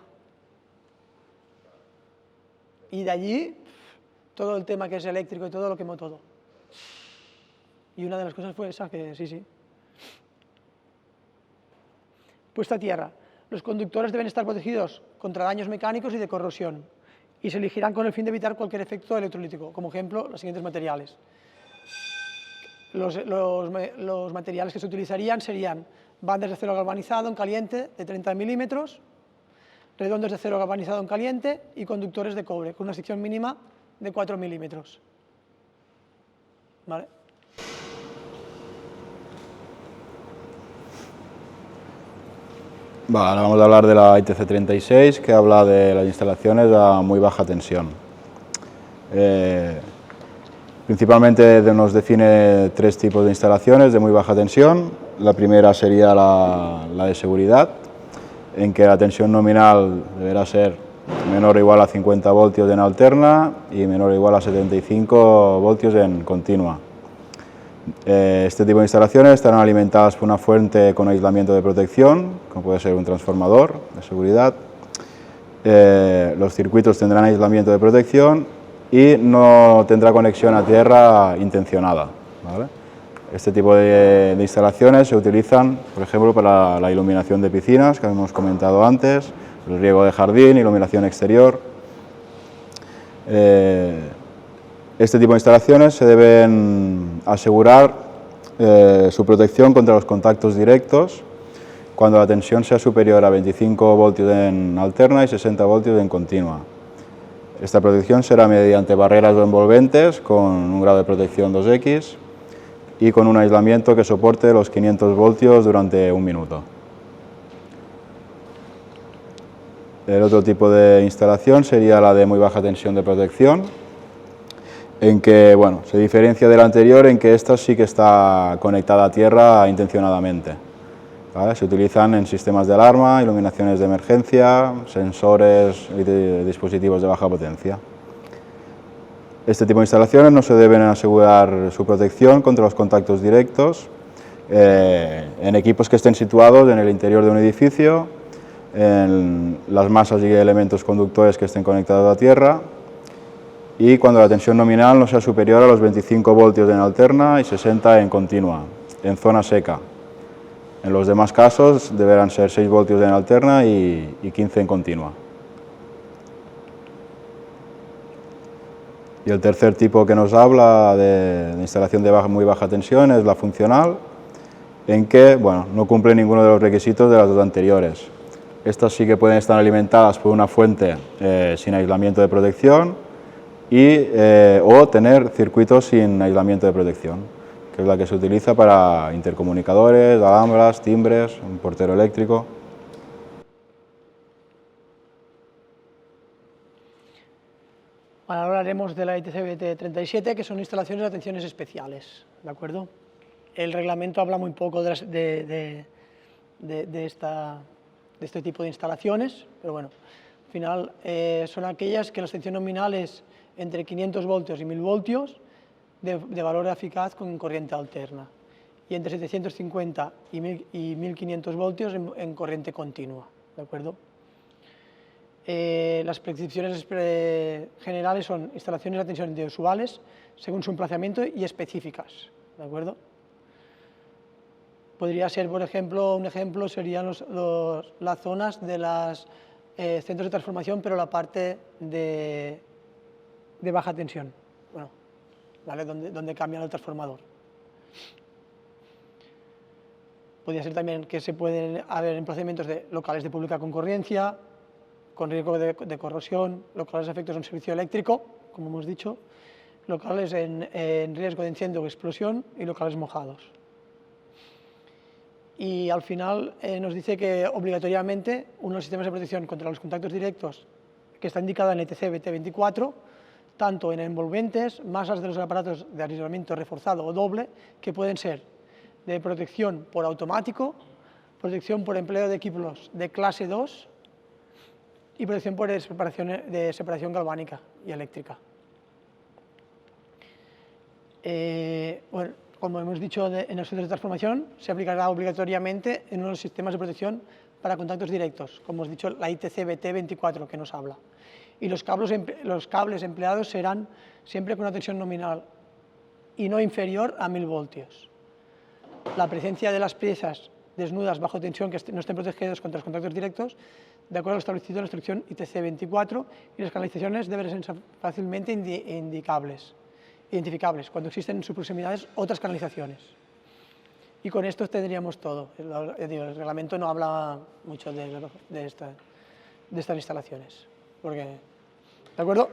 Y de allí, todo el tema que es eléctrico y todo lo quemó todo. Y una de las cosas fue esa, que sí, sí. Puesta a tierra. Los conductores deben estar protegidos contra daños mecánicos y de corrosión, y se elegirán con el fin de evitar cualquier efecto electrolítico. Como ejemplo, los siguientes materiales. Los materiales que se utilizarían serían bandas de acero galvanizado en caliente de 30 milímetros, redondos de acero galvanizado en caliente y conductores de cobre, con una sección mínima de 4 milímetros. ¿Vale? Vale, ahora vamos a hablar de la ITC 36, que habla de las instalaciones a muy baja tensión. Principalmente nos define 3 tipos de instalaciones de muy baja tensión. La primera sería la de seguridad, en que la tensión nominal deberá ser menor o igual a 50 voltios en alterna y menor o igual a 75 voltios en continua. Este tipo de instalaciones estarán alimentadas por una fuente con aislamiento de protección, como puede ser un transformador de seguridad. Los circuitos tendrán aislamiento de protección y no tendrá conexión a tierra intencionada, ¿vale? Este tipo de instalaciones se utilizan, por ejemplo, para la iluminación de piscinas, que hemos comentado antes, el riego de jardín, iluminación exterior. Este tipo de instalaciones se deben asegurar su protección contra los contactos directos cuando la tensión sea superior a 25 voltios en alterna y 60 voltios en continua. Esta protección será mediante barreras o envolventes con un grado de protección 2X y con un aislamiento que soporte los 500 voltios durante 1 minuto. El otro tipo de instalación sería la de muy baja tensión de protección, en que se diferencia de la anterior en que esta sí que está conectada a tierra intencionadamente. ¿Vale? Se utilizan en sistemas de alarma, iluminaciones de emergencia, sensores y dispositivos de baja potencia. Este tipo de instalaciones no se deben asegurar su protección contra los contactos directos en equipos que estén situados en el interior de un edificio, en las masas y elementos conductores que estén conectados a tierra y cuando la tensión nominal no sea superior a los 25 voltios en alterna y 60 en continua, en zona seca. En los demás casos deberán ser 6 voltios en alterna y 15 en continua. Y el tercer tipo que nos habla de instalación de muy baja tensión es la funcional, en que no cumple ninguno de los requisitos de las dos anteriores. Estas sí que pueden estar alimentadas por una fuente sin aislamiento de protección o tener circuitos sin aislamiento de protección, que es la que se utiliza para intercomunicadores, alhambras, timbres, un portero eléctrico. Ahora hablaremos de la ITC-BT 37, que son instalaciones de atenciones especiales, ¿de acuerdo? El reglamento habla muy poco de este tipo de instalaciones, pero al final son aquellas que la tensión nominal es entre 500 voltios y 1000 voltios de valor eficaz con corriente alterna y entre 750 y 1500 voltios en corriente continua, ¿de acuerdo? Las prescripciones generales son instalaciones de atención individuales según su emplazamiento y específicas, ¿de acuerdo? Podría ser, por ejemplo, un ejemplo serían las zonas de los centros de transformación, pero la parte de baja tensión, ¿vale? Donde cambian el transformador. Podría ser también que se pueden haber emplazamientos de locales de pública concurrencia, con riesgo de corrosión, locales de efectos de un servicio eléctrico, como hemos dicho, locales en riesgo de incendio o explosión y locales mojados. Y al final nos dice que obligatoriamente uno de los sistemas de protección contra los contactos directos que está indicado en ETC-BT 24, tanto en envolventes, masas de los aparatos de aislamiento reforzado o doble, que pueden ser de protección por automático, protección por empleo de equipos de clase 2 y protección por separación galvánica y eléctrica. Como hemos dicho en los centros de transformación, se aplicará obligatoriamente en unos sistemas de protección para contactos directos, como hemos dicho, la ITC-BT 24 que nos habla. Y los cables empleados serán siempre con una tensión nominal y no inferior a 1000 voltios. La presencia de las piezas desnudas bajo tensión que no estén protegidas contra los contactos directos, de acuerdo a lo establecido en la instrucción ITC 24, y las canalizaciones deben ser fácilmente identificables cuando existen en sus proximidades otras canalizaciones. Y con esto tendríamos todo. El reglamento no habla mucho de estas instalaciones. ¿De acuerdo?